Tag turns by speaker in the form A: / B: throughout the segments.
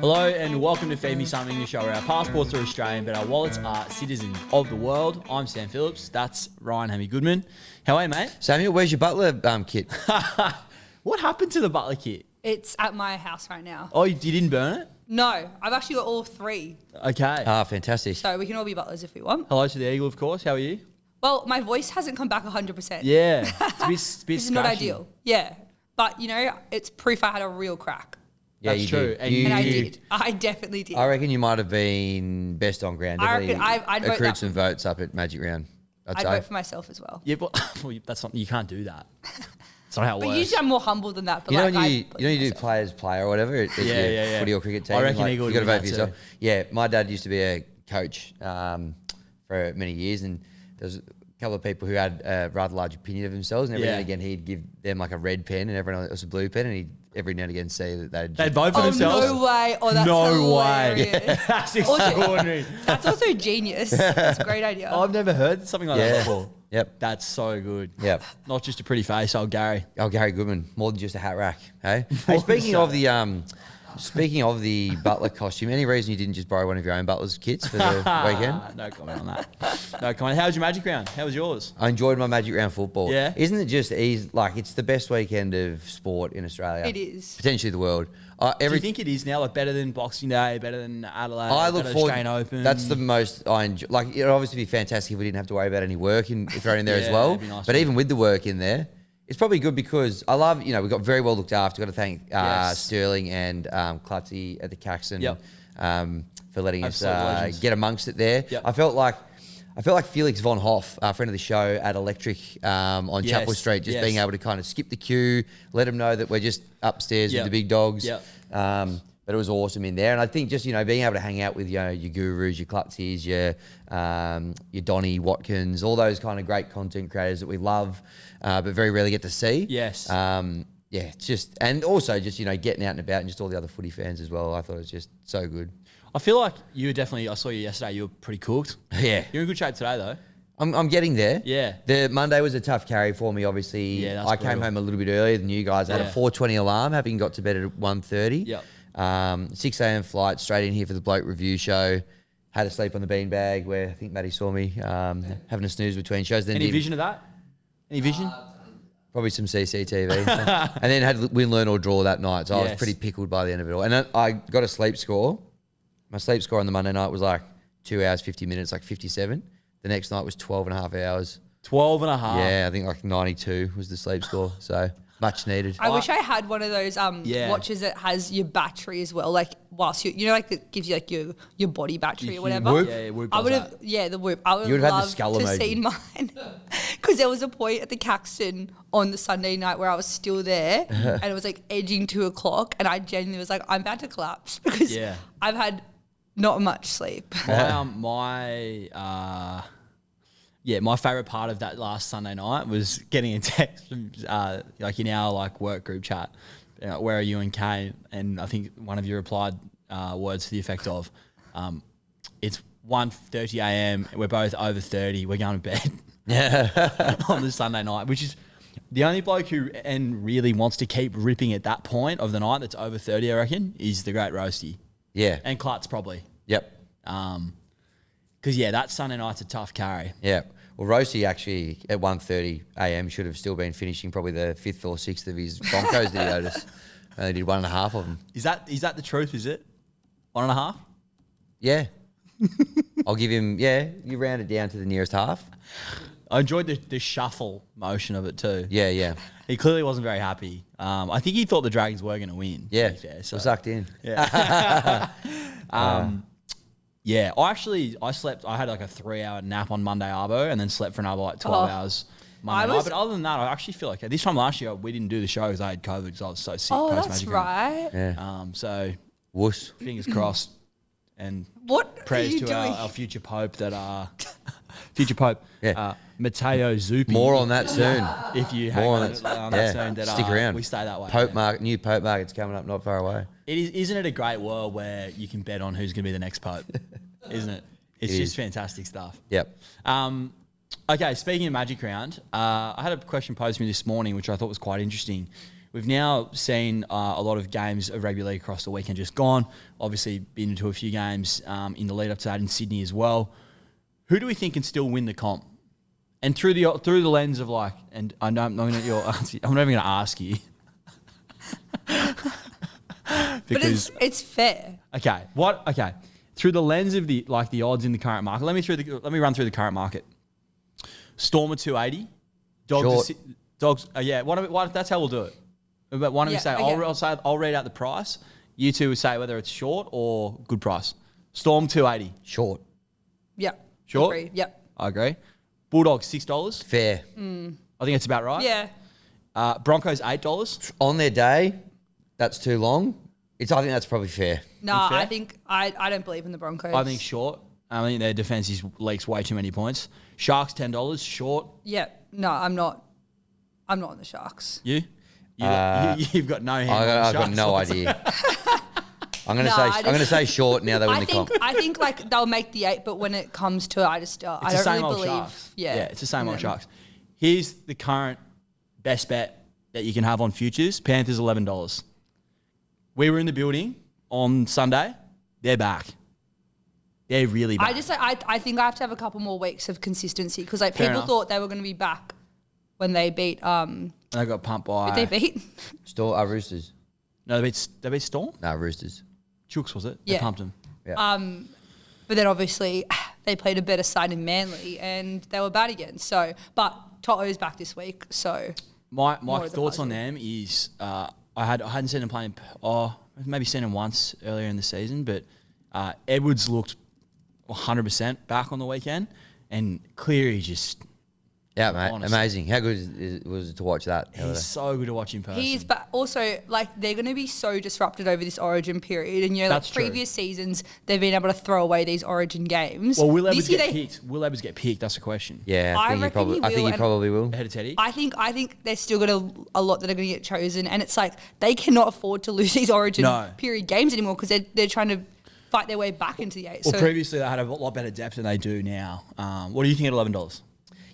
A: Hello and welcome to Feed Me Something, the show where our passports are Australian but our wallets are citizens of the world. I'm Sam Phillips. That's Ryan Hammy Goodman. How are you, mate?
B: Samuel, where's your butler kit?
A: What happened to the butler kit?
C: It's at my house right now.
A: Oh, you didn't burn it?
C: No, I've actually got all three.
A: Okay.
B: Ah, fantastic.
C: So we can all be butlers if we want.
A: Hello to the Eagle, of course. How are you?
C: Well, my voice hasn't come back 100%.
A: Yeah. It's a bit
C: This is not
A: scratchy.
C: ideal. Yeah. But, you know, it's proof I had a real crack.
B: Yeah,
A: That's
B: you
A: true.
B: did.
C: And I did. I definitely did.
B: I reckon you might have been best on ground.
C: I reckon
B: Definitely
C: I'd vote
B: accrued
C: that-
B: some votes up at Magic Round.
C: I'd vote for myself as well.
A: Yeah, but well, that's not, you can't do that. That's not how it
C: But
A: works.
C: usually I'm more humble than that. But
B: You know
C: like,
B: when
C: I
B: you
C: vote
B: do
C: myself.
B: players play or whatever at your
A: yeah.
B: footy or cricket team.
A: I reckon
B: like,
A: Eagle
B: you got to
A: would
B: vote
A: do
B: for
A: that
B: yourself.
A: too.
B: Yeah, my dad used to be a coach for many years, and there was a couple of people who had a rather large opinion of themselves, and every now and again he'd give them like a red pen and everyone else a blue pen, and he'd every now and again say that
A: They'd vote for themselves?
C: No way. Oh, that's
A: No way.
C: hilarious.
A: That's extraordinary.
C: That's also genius. That's a great idea.
A: I've never heard something like that before.
B: Yep.
A: That's so good.
B: Yep.
A: Not just a pretty face, old Gary.
B: Oh, Gary Goodman, more than just a hat rack. Hey, hey speaking of the butler costume, any reason you didn't just borrow one of your own butler's kits for the weekend?
A: No comment on that. No comment. How was your Magic Round? How was yours?
B: I enjoyed my Magic Round football.
A: Yeah.
B: Isn't it just easy? Like, it's the best weekend of sport in Australia.
C: It is.
B: Potentially the world.
A: Do you think it is now? Like better than Boxing Day, better than Adelaide,
B: I look
A: better than
B: forward.
A: Australian Open?
B: That's the most I enjoy. Like, it'd obviously be fantastic if we didn't have to worry about any work thrown in there as
A: Yeah,
B: well.
A: it'd be nice,
B: But
A: wouldn't
B: even with the work in there, it's probably good because I love, we got very well looked after. Got to thank
A: Yes.
B: Sterling and Clutzy at the Caxton
A: Yep.
B: for letting
A: Absolute
B: us
A: legends.
B: get amongst it there.
A: Yep.
B: I felt like Felix von Hoff, a friend of the show at Electric on
A: Yes,
B: Chapel Street, just
A: yes.
B: being able to kind of skip the queue, let them know that we're just upstairs
A: Yep.
B: with the big dogs.
A: Yep.
B: But it was awesome in there. And I think just, being able to hang out with, your gurus, your Clutzies, your Donny Watkins, all those kind of great content creators that we love, but very rarely get to see.
A: Yes.
B: It's just, and also just, getting out and about and just all the other footy fans as well. I thought it was just so good.
A: I feel like you were definitely. I saw you yesterday. You were pretty cooked.
B: Yeah.
A: You're in good shape today, though.
B: I'm getting there.
A: Yeah.
B: The Monday was a tough carry for me, obviously.
A: Yeah, that's
B: I came
A: brutal.
B: home a little bit earlier than you guys. I had
A: Yeah.
B: a 4:20 alarm, having got to bed at 1:30.
A: Yep.
B: 6 a.m. flight straight in here for the Bloke Review show. Had to sleep on the beanbag where I think Maddie saw me having a snooze between shows. Then
A: Any
B: did
A: vision of that? Any vision?
B: probably some CCTV. And then had win, learn or draw that night. So I was
A: Yes.
B: pretty pickled by the end of it all. And then I got a sleep score. My sleep score on the Monday night was like 2 hours, 50 minutes, like 57. The next night was 12 and a half hours.
A: 12 and a half.
B: Yeah, I think like 92 was the sleep score. So much needed.
C: I wish I had one of those
A: Yeah.
C: watches that has your battery as well. Like whilst like that gives you like your body battery or whatever.
B: Whoop.
A: Yeah, Whoop
C: I
A: does
C: would have,
A: that.
C: the Whoop. I would
B: You
C: have
B: would've had the
C: loved
B: skull
C: to
B: emoji.
C: seen mine because there was a point at the Caxton on the Sunday night where I was still there and it was like edging 2:00, and I genuinely was like, I'm about to collapse because
A: Yeah.
C: I've had not much sleep.
A: My favorite part of that last Sunday night was getting a text from in our work group chat. Where are you and Kay? And I think one of you replied words to the effect of, "It's 1:30 a.m. We're both over 30. We're going to bed."
B: Yeah.
A: On the Sunday night, which is the only bloke who really wants to keep ripping at that point of the night that's over 30. I reckon is the great Roasty
B: Yeah.
A: and Klutz probably.
B: Yep.
A: Because that Sunday night's a tough carry.
B: Yeah. Well, Rosie actually at 1:30 a.m. should have still been finishing probably the 5th or 6th of his Broncos that he noticed. Only did 1.5 of them.
A: Is that the truth? Is it 1.5?
B: Yeah. I'll give him, you round it down to the nearest half.
A: I enjoyed the shuffle motion of it too.
B: Yeah.
A: He clearly wasn't very happy. I think he thought the Dragons were going to win.
B: Yeah.
A: To be fair, so.
B: We're sucked in.
A: Yeah. I slept. I had like a 3-hour nap on Monday arbo, and then slept for another 12 hours Monday night. But other than that, I actually feel like this time last year we didn't do the show because I had COVID because I was so sick.
C: Oh,
A: post
C: that's
A: Magic Round.
C: right.
B: Yeah.
A: So
B: Wuss.
A: fingers crossed, and
C: What are
A: prayers
C: you
A: to
C: doing?
A: our future Pope future Pope,
B: Yeah.
A: Matteo Zuppi.
B: More on that soon.
A: If you hang
B: More
A: on
B: on
A: that
B: that.
A: soon, that
B: Stick around.
A: we stay that way.
B: New Pope market's coming up not far away.
A: Isn't it a great world where you can bet on who's going to be the next Pope? Isn't it? It's
B: It
A: just
B: is.
A: fantastic stuff.
B: Yep.
A: Okay, speaking of Magic Round, I had a question posed to me this morning, which I thought was quite interesting, we've now seen a lot of games of rugby league across the weekend just gone. Obviously, been to a few games in the lead up to that in Sydney as well. Who do we think can still win the comp? And through the lens of like, and I'm not even going to ask you.
C: But it's fair.
A: Okay. Okay. Through the lens of the odds in the current market, let me run through the current market. Storm at 280. Dogs. Yeah. That's how we'll do it. But why don't we say? Okay. I'll read out the price. You two will say whether it's short or good price. Storm 280.
B: Short.
C: Yep.
A: Short.
C: Agree. Yep.
A: I agree. Bulldogs $6.
B: Fair.
A: I think it's about right.
C: Yeah.
A: Broncos $8.
B: On their day, that's too long. I think that's probably fair.
C: No, I think I don't believe in the Broncos.
A: I think short. I think their defense leaks way too many points. Sharks $10. Short.
C: Yeah. No, I'm not on the Sharks.
A: You? You've got no handle on the
B: I've got
A: Sharks.
B: no idea. I'm gonna say short now. They win the comp.
C: I think like they'll make the 8, but when it comes to it, I don't really believe.
A: Sharks.
C: Yeah,
A: it's the same old Sharks. Here's the current best bet that you can have on futures. Panthers $11. We were in the building on Sunday. They're back. They're really back.
C: I think I have to have a couple more weeks of consistency because
A: Fair
C: people
A: enough.
C: thought they were going to be back when they beat.
A: They got pumped by.
C: Did they beat?
B: Roosters.
A: No, they beat Storm.
B: No, Roosters.
A: Chooks, was it?
C: Yeah.
A: They pumped them.
B: Yeah.
C: But then obviously they played a better side in Manly and they were bad again. So, but Toto's back this week. So
A: My
C: More of the
A: thoughts on
C: positive.
A: them is I hadn't seen them playing. Maybe seen them once earlier in the season, but Edwards looked 100% back on the weekend, and Cleary just
B: Yeah, mate.
A: honestly.
B: Amazing. How good was it to watch that?
A: he's so good to watch in person.
C: but also like they're going to be so disrupted over this Origin period, and
A: That's
C: like
A: true.
C: previous seasons they've been able to throw away these Origin games.
A: Well, will Evans
C: This year
A: get picked? Will Evans get picked? That's the question.
B: Yeah,
C: I
B: I think
C: reckon he
B: he probably will.
A: Ahead of Teddy.
C: I think they're still got a lot that are going to get chosen, and it's like they cannot afford to lose these Origin period games anymore because they're trying to fight their way back into the 8.
A: Well,
C: So
A: previously they had a lot better depth than they do now. What do you think at $11?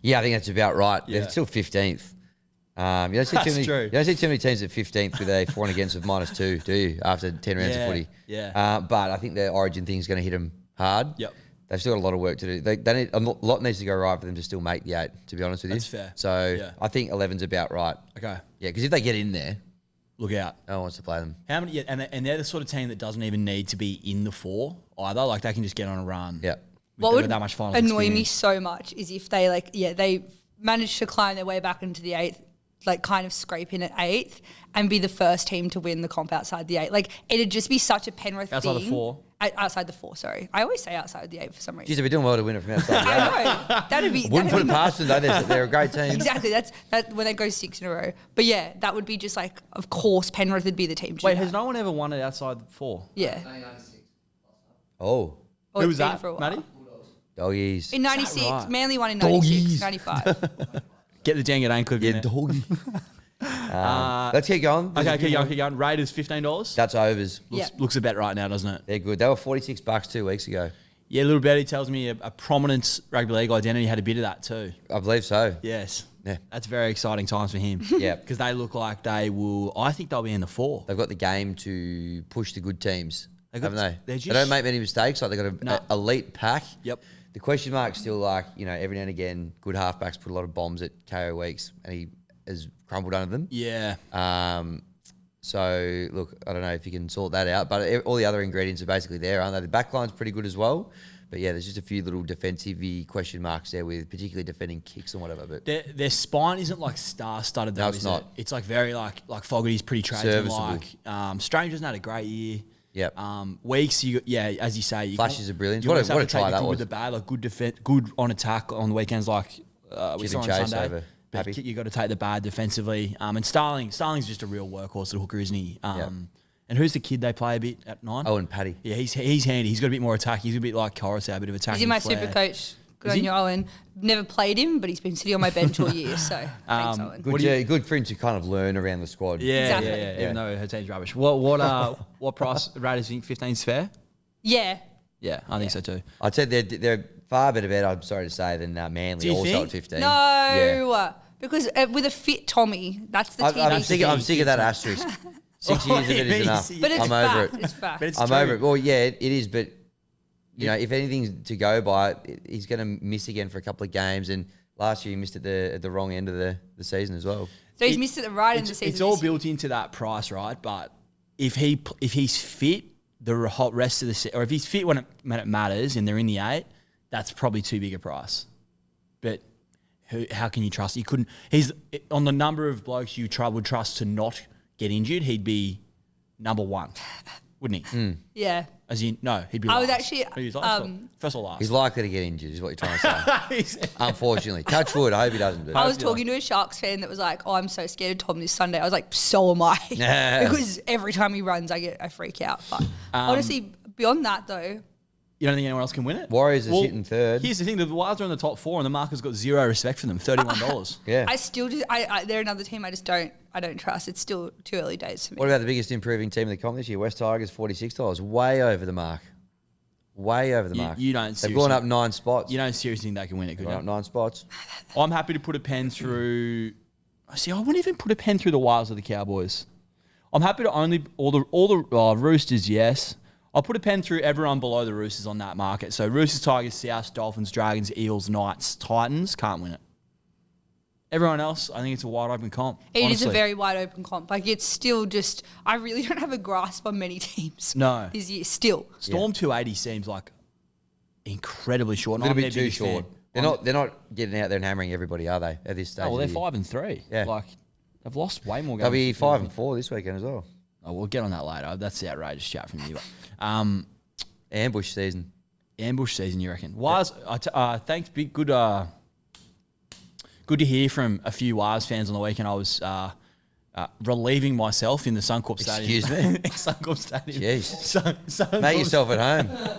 B: Yeah, I think that's about right.
A: Yeah.
B: They're still 15th. You don't see
A: That's true.
B: You don't see too many teams at 15th with a for and against of -2, do you? After 10 rounds of footy.
A: Yeah.
B: But I think the Origin thing is going to hit them hard.
A: Yep.
B: They've still got a lot of work to do. They need a lot needs to go right for them to still make the 8. To be honest with you,
A: That's fair.
B: So
A: Yeah.
B: I think 11's about right.
A: Okay.
B: Yeah, because if they get in there,
A: Look out.
B: no one wants to play them.
A: How many? Yeah, and they're the sort of team that doesn't even need to be in the 4 either. Like they can just get on a run.
B: Yeah.
C: what
A: with
C: would
A: that much final
C: annoy me
A: experience.
C: so much is if they manage to climb their way back into the 8th, like kind of scrape in at 8th and be the first team to win the comp outside the 8. Like it'd just be such a Penrith
A: Outside the
C: thing.
A: 4?
C: Outside the 4, sorry. I always say outside the 8 for some reason.
B: Geez, they've been doing well to win it from outside. the 8.
C: I know. That'd be
B: Wouldn't put it
C: be-
B: past them though. They're a great team.
C: Exactly. That's when they go 6 in a row. But yeah, that would be just like, of course, Penrith would be the team. To
A: Wait,
C: do
A: has
C: that.
A: no one ever won it outside the 4?
C: Yeah.
B: Oh,
C: Or
A: Who
C: it's
A: was
C: been
A: that,
C: for a while.
A: Matty?
B: doggies.
C: In 96,
A: right?
C: Manly won in 96,
B: Doggies.
C: 95.
A: Get the Dangadane clip in
B: Yeah,
A: there.
B: doggy. Let's keep going. There's a
A: Okay,
B: few
A: keep
B: more.
A: going. Raiders $15.
B: That's overs.
C: Yeah.
A: Looks a bet right now, doesn't it?
B: They're good. They were $46 2 weeks ago.
A: Yeah, little Betty tells me a prominent rugby league identity had a bit of that too.
B: I believe so.
A: Yes.
B: Yeah.
A: That's very exciting times for him.
B: Yeah.
A: Because they look like they will. I think they'll be in the 4.
B: They've got the game to push the good teams,
A: They've got-
B: haven't they?
A: they're
B: They don't
A: just-
B: make many mistakes. Like they've got
A: No.
B: an elite pack.
A: Yep.
B: The question mark's still like, every now and again, good halfbacks put a lot of bombs at KO weeks and he has crumbled under them.
A: Yeah.
B: So, look, I don't know if you can sort that out, but all the other ingredients are basically there, aren't they? The backline's pretty good as well. But yeah, there's just a few little defensive-y question marks there with particularly defending kicks and whatever. But
A: Their spine isn't like star-studded though,
B: No, it's
A: is
B: not.
A: it? It's like very like Fogarty's pretty tradesman-like.
B: Serviceable.
A: Strange hasn't had a great year.
B: Yep.
A: Weeks, as you say,
B: Flashes of brilliance.
A: You
B: What a-
A: always have
B: what a
A: to take
B: try
A: the
B: that
A: good
B: was.
A: with the bad, like good defense, good on attack on the weekends, like we
B: Chip
A: saw
B: and
A: on
B: chase
A: Sunday.
B: over
A: But
B: Pappy.
A: you got to take the bad defensively. And Starling's just a real workhorse at hooker, isn't he?
B: Yep.
A: And who's the kid they play a bit at 9?
B: Oh, and Paddy.
A: Yeah, he's handy. He's got a bit more attack. He's a bit like Coruscant, a bit of attack.
C: He's in my super coach. Good
A: Is
C: on
A: he?
C: you, Owen. Never played him, but he's been sitting on my bench all year. So thanks, Owen.
B: Good for him to kind of learn around the squad.
A: Yeah,
C: Exactly.
A: yeah. Even though her team's rubbish. What price Raiders think 15's fair?
C: Yeah.
A: Yeah, I think so too.
B: I'd say they're far better bet, I'm sorry to say, than Manly
A: Do you
B: also
A: think?
B: at 15.
C: No.
B: Yeah.
C: Because with a fit Tommy, that's the TV.
B: I'm sick of that asterisk. 6 years of it is enough.
C: But it's
B: I'm
C: fact.
B: over it.
C: It's fact.
A: But it's
B: I'm
A: true.
B: over it. Well, yeah, it is. But you know, if anything's to go by, he's going to miss again for a couple of games. And last year he missed at the wrong end of the season as well.
C: So he's missed it the right in the season.
A: It's all built into that price, right? But if he's fit the whole rest of the season, or if he's fit when it matters and they're in the 8, that's probably too big a price. But how can you trust? You couldn't. He's on the number of blokes you would trust to not get injured. He'd be number 1, wouldn't he?
C: Yeah.
A: As in, no, he'd be.
C: I was
A: last.
C: actually,
A: He's last first or last.
B: He's likely to get injured, is what you're trying to say. Unfortunately, touch wood. I hope he doesn't. But
C: I was talking to a Sharks fan that was like, "Oh, I'm so scared of Tom this Sunday." I was like, "So am I," because every time he runs, I freak out. But honestly, beyond that though,
A: You don't think anyone else can win it?
B: Warriors are sitting third.
A: Here's the thing: the Wilds are in the top 4, and the market's got zero respect for them. $31.
B: Yeah.
C: I still just, they're another team I don't trust. It's still too early days for me.
B: What about the biggest improving team in the comp this year? West Tigers, $46. Way over the mark. Way over the mark.
A: You don't
B: They've gone up 9 spots.
A: You don't seriously think they can win it, could
B: Gone
A: you?
B: up 9 spots.
A: I'm happy to put a pen through. See, I wouldn't even put a pen through the Wilds or the Cowboys. I'm happy to only all the Roosters. Yes, I'll put a pen through everyone below the Roosters on that market. So Roosters, Tigers, Souths, Dolphins, Dragons, Eels, Knights, Titans can't win it. Everyone else, I think it's a wide open comp.
C: It is a very wide open comp. Like it's still just, I really don't have a grasp on many teams.
A: No.
C: This year still.
A: Storm 280 seems like incredibly short.
B: A little
A: I'm
B: bit
A: their
B: too
A: biggest
B: short.
A: fan.
B: They're not getting out there and hammering everybody, are they? At this stage.
A: Oh, well, they're
B: of the year?
A: 5-3.
B: Yeah.
A: Like they've lost way more games.
B: They'll be 5-4 this weekend as well.
A: Oh, we'll get on that later. That's the outrageous chat from you. But,
B: Ambush season.
A: ambush season, you reckon? Wires. Thanks. Big good. Good to hear from a few Wires fans on the weekend. I was relieving myself in the Suncorp Stadium.
B: Excuse me?
A: Suncorp Stadium.
B: Jeez. Make yourself at home.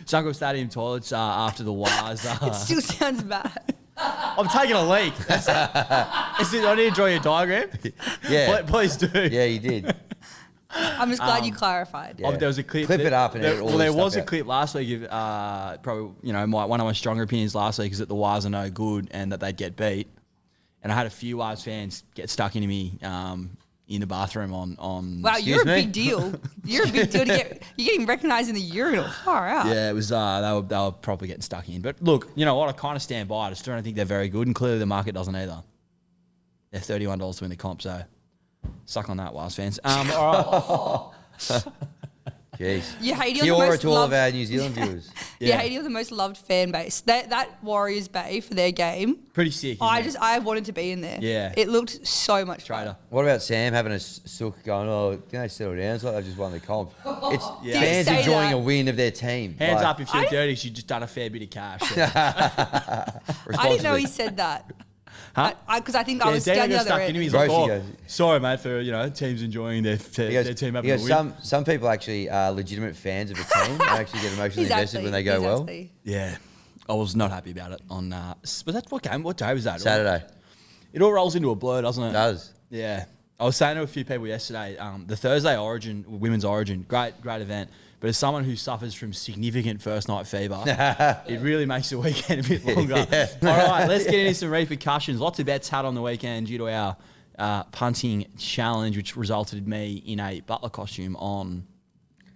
A: Suncorp Stadium toilets after the Wires.
C: It still sounds bad.
A: I'm taking a leak. I need to draw your diagram.
B: Yeah.
A: Please do.
B: Yeah, you did.
C: I'm just glad you clarified.
B: Yeah.
A: There was a clip.
B: Clip it up and edit all
A: Well,
B: this
A: there was
B: stuff
A: a
B: out.
A: clip last week of probably one of my stronger opinions last week is that the Wires are no good and that they'd get beat. And I had a few Wires fans get stuck into me in the bathroom on.
C: Wow,
B: Excuse
C: you're a
B: me?
C: big deal. You're a big deal you're getting recognised in the urinal. Far out.
A: Yeah, it was. They were probably getting stuck in. But look, you know what? I kind of stand by it. I still don't think they're very good, and clearly the market doesn't either. They're $31 to win the comp, so suck on that, Wires fans. All right.
B: Jeez.
C: You hate
B: Kia ora to all of our New Zealand viewers.
C: Yeah, Haiti are the most loved fan base. That Warriors Bay for their game.
A: Pretty sick. isn't it?
C: I wanted to be in there.
A: Yeah.
C: It looked so much fun.
A: Traitor.
B: What about Sam having a sook going, oh, can they settle down? It's like they just won the comp. It's
A: Yeah.
B: fans
C: Did he say
B: enjoying
C: that?
B: a win of their team.
A: Hands
B: Like,
A: up if you're dirty. You've just done a fair bit of cash.
C: I didn't know he said that.
A: Huh?
C: Because I think I was down the other
A: stuck into
C: end.
A: me. He's like,
B: Rosie
A: oh,
B: goes-
A: sorry, mate, for teams enjoying their team having a win.
B: some people actually are legitimate fans of a team and actually get emotionally invested when they go well.
A: Yeah, I was not happy about it. Was that what game? What day was that?
B: Saturday.
A: It all rolls into a blur, doesn't it?
B: It does.
A: Yeah. I was saying to a few people yesterday, the Thursday Origin, Women's Origin, great event. But as someone who suffers from significant first night fever, it really makes the weekend a bit longer. All right, let's get into some repercussions. Lots of bets had on the weekend due to our punting challenge, which resulted in me in a Butler costume on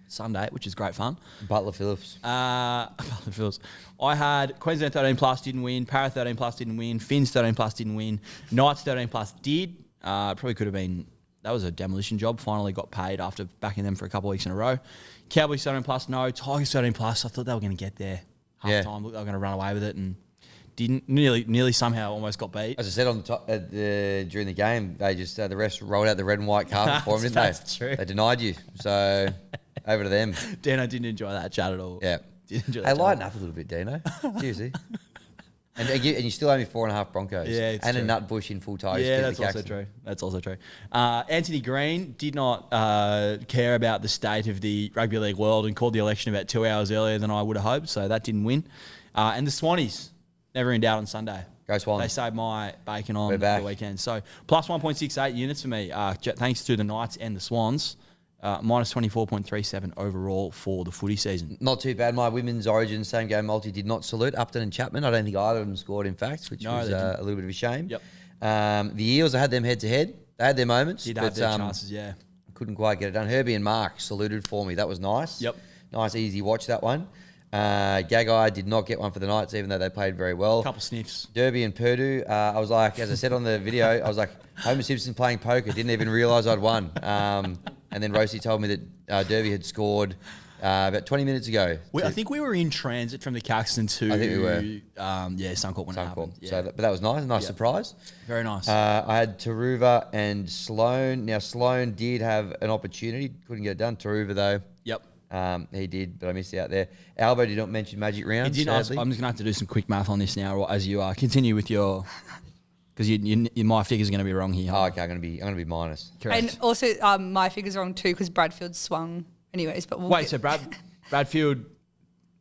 A: Sunday, which is great fun.
B: Butler Phillips.
A: Butler Phillips. I had Queensland 13 plus didn't win, Para 13 plus didn't win, Finns 13 plus didn't win, Knights 13 plus did. Probably could have been. That was a demolition job. Finally got paid after backing them for a couple of weeks in a row. Cowboys 13 plus, no. Tigers 13 plus. I thought they were going to get there. Half time, looked they were going to run away with it and didn't. Nearly somehow almost got beat.
B: As I said on the top, during the game, they just the refs rolled out the red and white carpet for them, didn't
A: That's
B: they?
A: true.
B: They denied you. So over to them.
A: Dino didn't enjoy that chat at all.
B: Yeah.
A: Didn't enjoy that
B: Hey,
A: chat
B: lighten
A: at all.
B: up a little bit, Dino. Seriously. And you still owe me 4.5 Broncos.
A: Yeah, it's
B: and
A: true.
B: a nut bush in full ties.
A: Yeah,
B: to
A: that's
B: the
A: also
B: Caxton.
A: true. That's also true. Anthony Green did not care about the state of the rugby league world and called the election about 2 hours earlier than I would have hoped, so that didn't win. And the Swannies, never in doubt on Sunday.
B: Go Swans.
A: They saved my bacon on
B: We're back.
A: the weekend. So plus 1.68 units for me, thanks to the Knights and the Swans. Minus 24.37 overall for the footy season.
B: Not too bad. My women's origin same game multi did not salute Upton and Chapman. I don't think either of them scored, in fact, which
A: No,
B: was
A: they didn't.
B: a little bit of a shame.
A: Yep.
B: The Eels, I had them head to head. They had their moments.
A: Did have their chances, yeah.
B: Couldn't quite get it done. Herbie and Mark saluted for me. That was nice.
A: Yep.
B: Nice, easy watch, that one. Gagai did not get one for the Knights, even though they played very well.
A: Couple sniffs.
B: Derby and Purdue, I was like, as I said on the video, I was like, Homer Simpson playing poker. Didn't even realise I'd won. And then Rosie told me that Derby had scored about 20 minutes ago.
A: I think we were in transit from the Caxton to...
B: I think we were.
A: Suncorp when it happened.
B: Suncorp.
A: Yeah.
B: So, but that was nice. Nice surprise.
A: Very nice.
B: I had Taruva and Sloan. Now, Sloan did have an opportunity. Couldn't get it done. Taruva, though.
A: Yep.
B: He did, but I missed out there. Albo did not mention Magic Round.
A: He didn't. I'm just going to have to do some quick math on this now as you continue with your... Because my figure's going to be wrong here.
B: Oh, okay. I'm going to be minus.
A: Correct.
C: And also, my figure's wrong too because Bradfield swung. Anyways, but
A: So Bradfield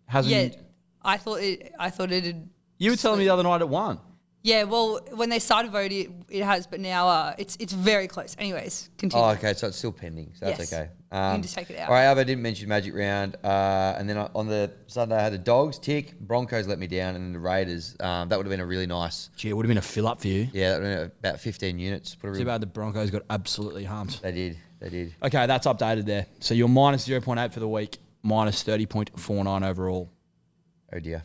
A: hasn't...
C: Yeah, I thought it had...
A: You were telling me the other night it won.
C: Yeah, well, when they started voting, it has, but now it's very close. Anyways, continue.
B: Oh, okay. So it's still pending. So that's
C: Yes.
B: okay.
C: You can just take it out.
B: All right, Albo didn't mention Magic Round. And then on the Sunday, I had the Dogs tick. Broncos let me down, and then the Raiders. That would have been a really nice...
A: Gee, it would have been a fill-up for you.
B: Yeah, that would have been about 15 units.
A: Too bad the Broncos got absolutely humped.
B: They did.
A: Okay, that's updated there. So you're minus 0.8 for the week, minus 30.49 overall.
B: Oh, dear.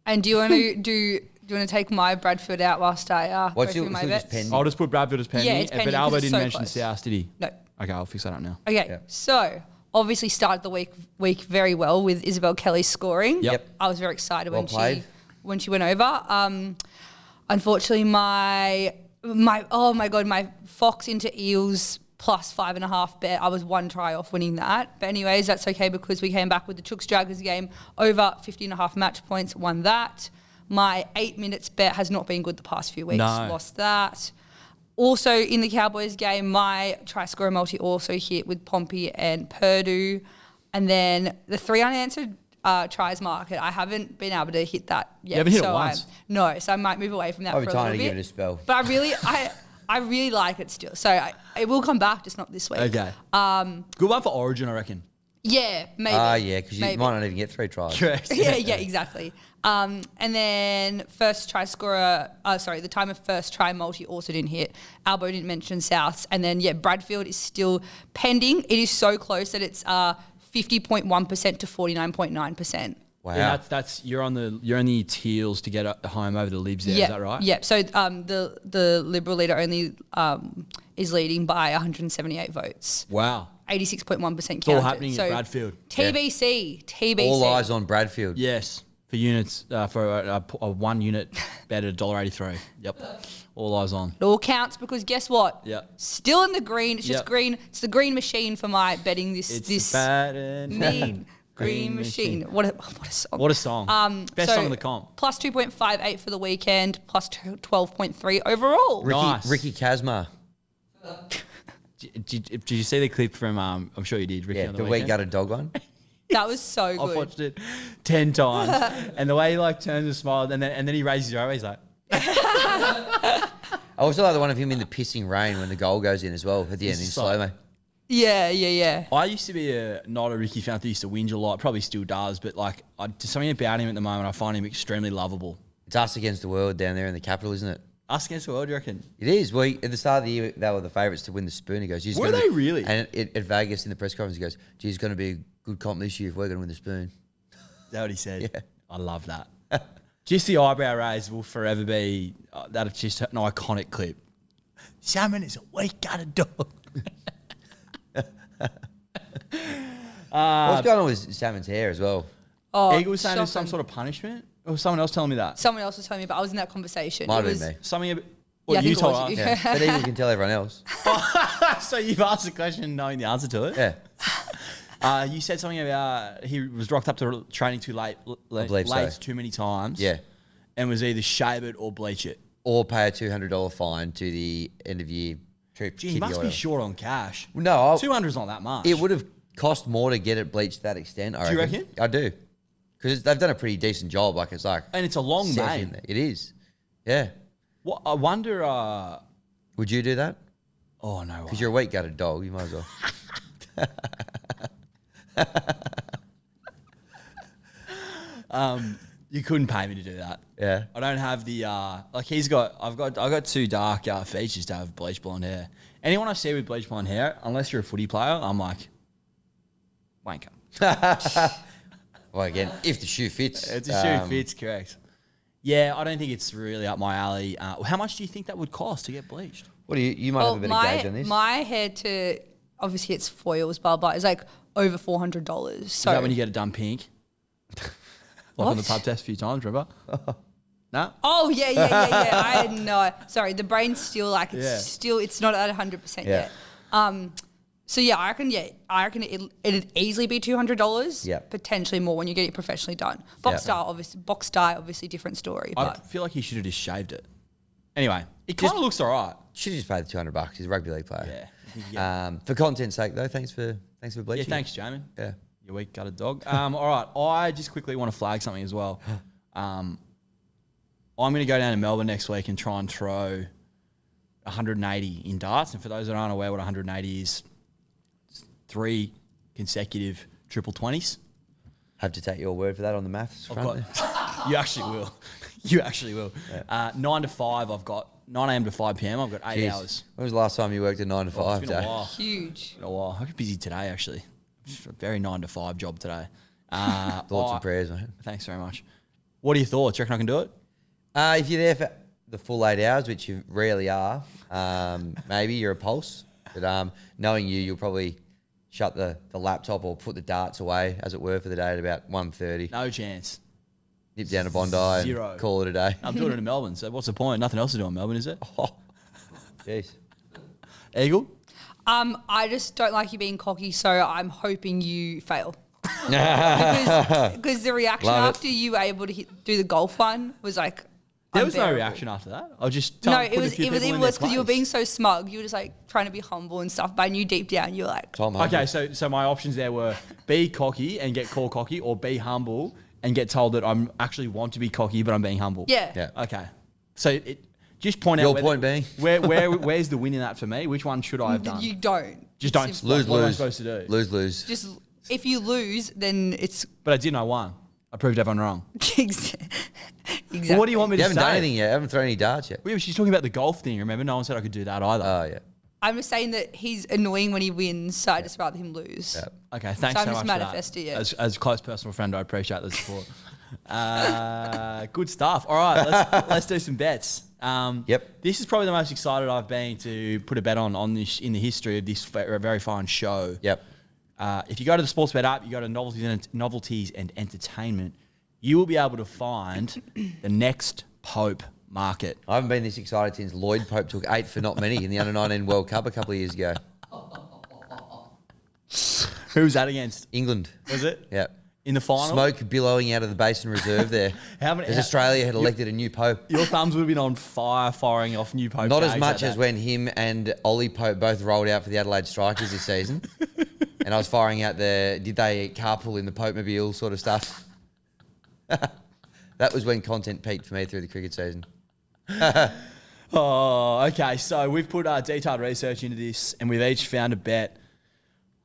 C: And do you want to take my Bradfield out whilst I
B: What's
C: go
B: your
C: through my
B: just
C: bets?
B: pending?
A: I'll just put Bradford as pending.
C: Yeah, it's pending
A: But Albo
C: 'cause it's
A: didn't
C: so
A: mention
C: close.
A: South, did he?
C: No.
A: Okay, I'll fix that up now.
C: Okay,
B: Yeah.
C: so obviously started the week very well with Isabel Kelly scoring.
A: Yep.
C: I was very excited
B: Well played.
C: when she went over. Unfortunately, my Fox into Eels plus 5.5 bet. I was one try off winning that. But anyways, that's okay because we came back with the Chooks Jaggers game over 50.5 match points, won that. My 8 minutes bet has not been good the past few weeks.
A: No.
C: Lost that. Also in the Cowboys game, my try scorer multi also hit with Pompey and Purdue. And then the 3 unanswered tries market, I haven't been able to hit that yet.
A: You haven't hit it
C: so
A: once?
C: So I might move away from that
B: I'll
C: for
B: be
C: a little
B: trying to
C: bit.
B: give it a spell.
C: But I really like it still. So it will come back, just not this week.
A: Okay. Good one for Origin, I reckon.
C: Yeah, maybe.
B: Yeah, because you
C: Maybe.
B: might not even get 3 tries.
A: Correct.
C: yeah, exactly. And then first try scorer, the time of first try multi also didn't hit. Albo didn't mention Souths. And then, Bradfield is still pending. It is so close that it's 50.1% to 49.9%.
B: Wow.
A: Yeah, that's you're on the Teals to get home over the Libs there. Is that right?
C: Yeah. So the Liberal leader only is leading by 178 votes.
A: Wow.
C: 86.1% counted.
A: It's all happening at Bradfield.
C: TBC.
B: All eyes on Bradfield.
A: Yes, for units for a 1 unit bet at $1.83. Yep. All eyes on.
C: It all counts because guess what?
A: Yeah.
C: Still in the green. It's just
A: Yep.
C: green. It's the green machine for my betting this
A: It's bad and
C: mean green machine. What a song.
A: What a song. Best song of the comp.
C: Plus 2.58 for the weekend, plus 12.3 overall.
A: Nice.
B: Ricky Kazma.
A: Did you see the clip from? I'm sure you did. Ricky
B: Yeah,
A: on
B: the
A: the
B: week
A: weekend?
B: gutted dog one.
C: That was so
A: I've
C: good.
A: watched it 10 times, and the way he turns and smiles, and then he raises his eyebrows. He's like,
B: I also like the one of him in the pissing rain when the goal goes in as well at the end in
A: It's
B: slow mo.
C: Yeah.
A: I used to be not a Ricky fan. I used to whinge a lot. Probably still does, but just something about him at the moment. I find him extremely lovable.
B: It's us against the world down there in the capital, isn't it?
A: Us against the world, you reckon?
B: It is. Well, at the start of the year, they were the favourites to win the spoon. He goes, "Geez, it's
A: Were
B: gonna
A: they
B: be-"
A: really?
B: And at Vegas in the press conference, he goes, "Geez, it's going to be a good comp this year if we're going to win the spoon."
A: Is that what he said?
B: Yeah.
A: I love that. Just the eyebrow raise will forever be that's just an iconic clip. Salmon is a weak-gutted dog.
B: What's going on with Salmon's hair as well?
C: Oh,
A: Eagle was saying there's some
C: shocking.
A: sort of punishment? Or was someone else telling me that?
C: Someone else was telling me, but I was in that conversation.
B: Might
C: It
B: have
C: was,
B: been me.
A: Something
C: Yeah, I
A: what you
C: think it
A: told
C: was
A: us.
C: you.
B: Yeah, but Eagle can tell everyone else.
A: So you've asked the question knowing the answer to it?
B: Yeah,
A: You said something about he was rocked up to training too late,
B: believe so.
A: too many times.
B: yeah.
A: And was either shave it or bleach it.
B: Or pay a $200 fine to the end of year trip.
A: Gee, he
B: kitty
A: must
B: or
A: be
B: whatever.
A: short on cash.
B: No,
A: 200 is not that much.
B: it would have cost more to get it bleached to that extent. I
A: Do you
B: reckon.
A: reckon?
B: I do, because they've done a pretty decent job. Like it's like
A: And it's a long
B: set
A: mane.
B: in there. It is. Yeah.
A: What, I wonder.
B: Would you do that?
A: Oh no.
B: Because you're a weak gutted dog. You might as well.
A: You couldn't pay me to do that.
B: Yeah.
A: I don't have the like I've got too dark features to have bleach blonde hair. Anyone I see with bleach blonde hair, unless you're a footy player, I'm like, wanker.
B: Well, again, if the shoe fits.
A: It's a shoe fits, correct. Yeah, I don't think it's really up my alley. How much do you think that would cost to get bleached?
B: What do you might have a bit of gauge on this?
C: My hair to obviously it's foils, blah blah. It's like over $400. So
A: Is that when you get it done pink? Like on the pub test a few times, remember? No?
C: Oh yeah. I had no. Sorry, the brain's still like it's not at 100% yet. So yeah, I reckon it'd easily be $200.
B: Yeah.
C: Potentially more when you get it professionally done. Box dye, obviously different story.
A: I
C: But
A: feel like he should have just shaved it. Anyway, it kind of looks all right.
B: Should have just paid the $200. He's a rugby league player.
A: Yeah.
B: For content's sake, though, thanks for bleaching.
A: Yeah, thanks, Jamin.
B: Yeah.
A: Your weak gutted dog. All right, I just quickly want to flag something as well. I'm going to go down to Melbourne next week and try and throw 180 in darts. And for those that aren't aware what 180 is, it's 3 consecutive triple 20s.
B: Have to take your word for that on the maths front.
A: You actually will. You actually will. Yeah. 9 to 5, I've got 9 a.m. to 5 p.m. I've got 8 hours.
B: When was the last time you worked a 9 to 5
A: It's been
B: day?
A: a while.
C: huge.
A: Been a while. I'm busy today, actually. A very 9 to 5 job today.
B: Thoughts and prayers, mate.
A: Thanks very much. What are your thoughts? Do you reckon I can do it?
B: If you're there for the full 8 hours, which you rarely are, maybe you're a pulse. But knowing you'll probably shut the laptop or put the darts away, as it were, for the day at about 1:30.
A: No chance.
B: Nip down to Bondi
A: Zero.
B: and call it a day.
A: I'm doing it in Melbourne, so what's the point? Nothing else to do in Melbourne, is it?
B: Oh, jeez.
A: Eagle?
C: I just don't like you being cocky, so I'm hoping you fail. because the reaction
B: Love it.
C: after you were able to do the golf one was like
A: There was no
C: unbearable.
A: reaction after that. I just
C: It was even worse because you were being so smug. You were just like trying to be humble and stuff, but I knew deep down you were like,
B: Tom
A: Okay, so my options there were be cocky and get called cocky, or be humble and get told that I'm actually want to be cocky, but I'm being humble.
B: Yeah.
A: Okay. So just point
B: Your
A: out
B: point being?
A: where's the win in that for me? Which one should I have done?
C: you don't.
A: Just don't
C: Simple.
B: Lose,
A: What am I
B: lose.
A: supposed to do?
B: Lose.
C: Just if you lose, then it's
A: But I didn't. I won. I proved everyone wrong.
C: exactly.
A: Well, what do you want me
B: You
A: to
B: haven't
A: say?
B: done anything yet. Haven't thrown any darts yet.
A: She's talking about the golf thing. Remember, no one said I could do that either.
B: Oh, yeah.
C: I'm just saying that he's annoying when he wins, so I just rather him lose.
B: Yeah.
A: Okay, thanks
C: So
A: so
C: I'm just
A: much
C: manifesting
A: for
C: it.
A: that. As close personal friend, I appreciate the support. Good stuff. All right, let's do some bets.
B: Yep.
A: This is probably the most excited I've been to put a bet on this in the history of this very fine show.
B: Yep.
A: If you go to the Sportsbet app, you go to novelties and entertainment, you will be able to find the next Pope market.
B: I haven't been this excited since Lloyd Pope took 8 for not many in the Under-19 World Cup a couple of years ago.
A: Who was that against?
B: England.
A: Was it?
B: Yeah.
A: In the final?
B: Smoke billowing out of the basin reserve there. As Australia had elected a new Pope.
A: Your thumbs would have been on fire firing off new Pope.
B: Not as
A: tags
B: much
A: at
B: as
A: that.
B: when him and Ollie Pope both rolled out for the Adelaide Strikers this season. And I was firing out did they carpool in the Pope-mobile sort of stuff. That was when content peaked for me through the cricket season.
A: Oh, okay. So we've put detailed research into this, and we've each found a bet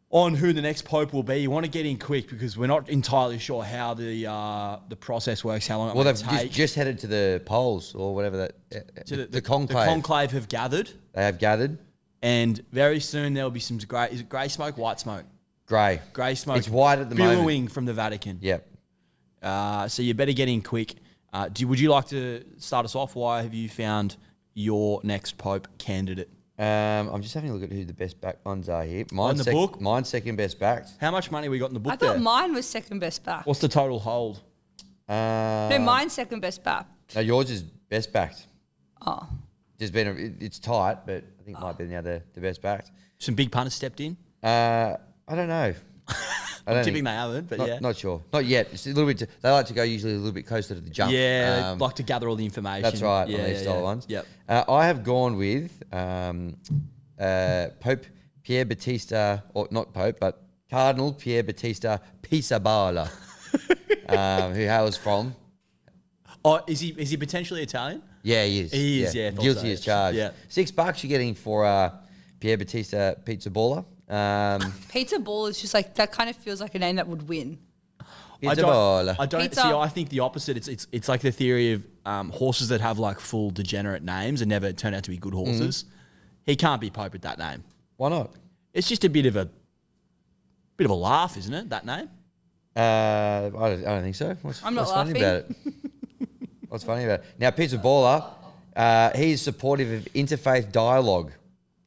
A: on who the next Pope will be. You want to get in quick because we're not entirely sure how the process works, how long it
B: Well,
A: may
B: they've
A: take.
B: just headed to the polls or whatever that.
A: To
B: the conclave.
A: The conclave have gathered,
B: They have gathered.
A: and very soon there will be some grey. Is it grey smoke, white smoke?
B: Grey.
A: Grey smoke.
B: It's white at the moment.
A: billowing from the Vatican.
B: Yep.
A: So you better get in quick. Would you like to start us off? Why have you found your next Pope candidate?
B: I'm just having a look at who the best backed ones are here.
A: the book?
B: Mine's second best backed.
A: How much money we got in the book
C: I thought
A: there?
C: mine was second best back.
A: What's the total hold?
C: No, mine's second best back.
B: No, yours is best backed.
C: Oh.
B: It's tight, but I think it might be now the best backed.
A: Some big punters stepped in.
B: I don't know. I don't
A: Tipping
B: think-
A: they haven't, but
B: not,
A: yeah.
B: not sure. Not yet. It's a little bit. They like to go usually a little bit closer to the jump.
A: Yeah, they like to gather all the information.
B: That's right.
A: Yeah,
B: on these style ones.
A: Yep.
B: I have gone with Pope Pierre Battista, or not Pope, but Cardinal Pierre Battista Pisabala, who hails from.
A: Oh, is he potentially Italian?
B: Yeah, he is.
A: He is, yeah, I thought
B: Guilty
A: so.
B: as charged.
A: Yeah.
B: $6 you're getting for Pierre Battista Pizza Baller.
C: Pizza Ball is just like, that kind of feels like a name that would win.
A: I don't
C: Pizza.
A: see. I think the opposite. It's like the theory of horses that have like full degenerate names and never turn out to be good horses. He can't be Pope with that name.
B: Why not?
A: It's just a bit of a laugh, isn't it? That name.
B: I don't think so.
C: I'm not
B: what's funny
C: laughing.
B: about it? What's funny about it? Now, Pizza Baller, he's supportive of interfaith dialogue.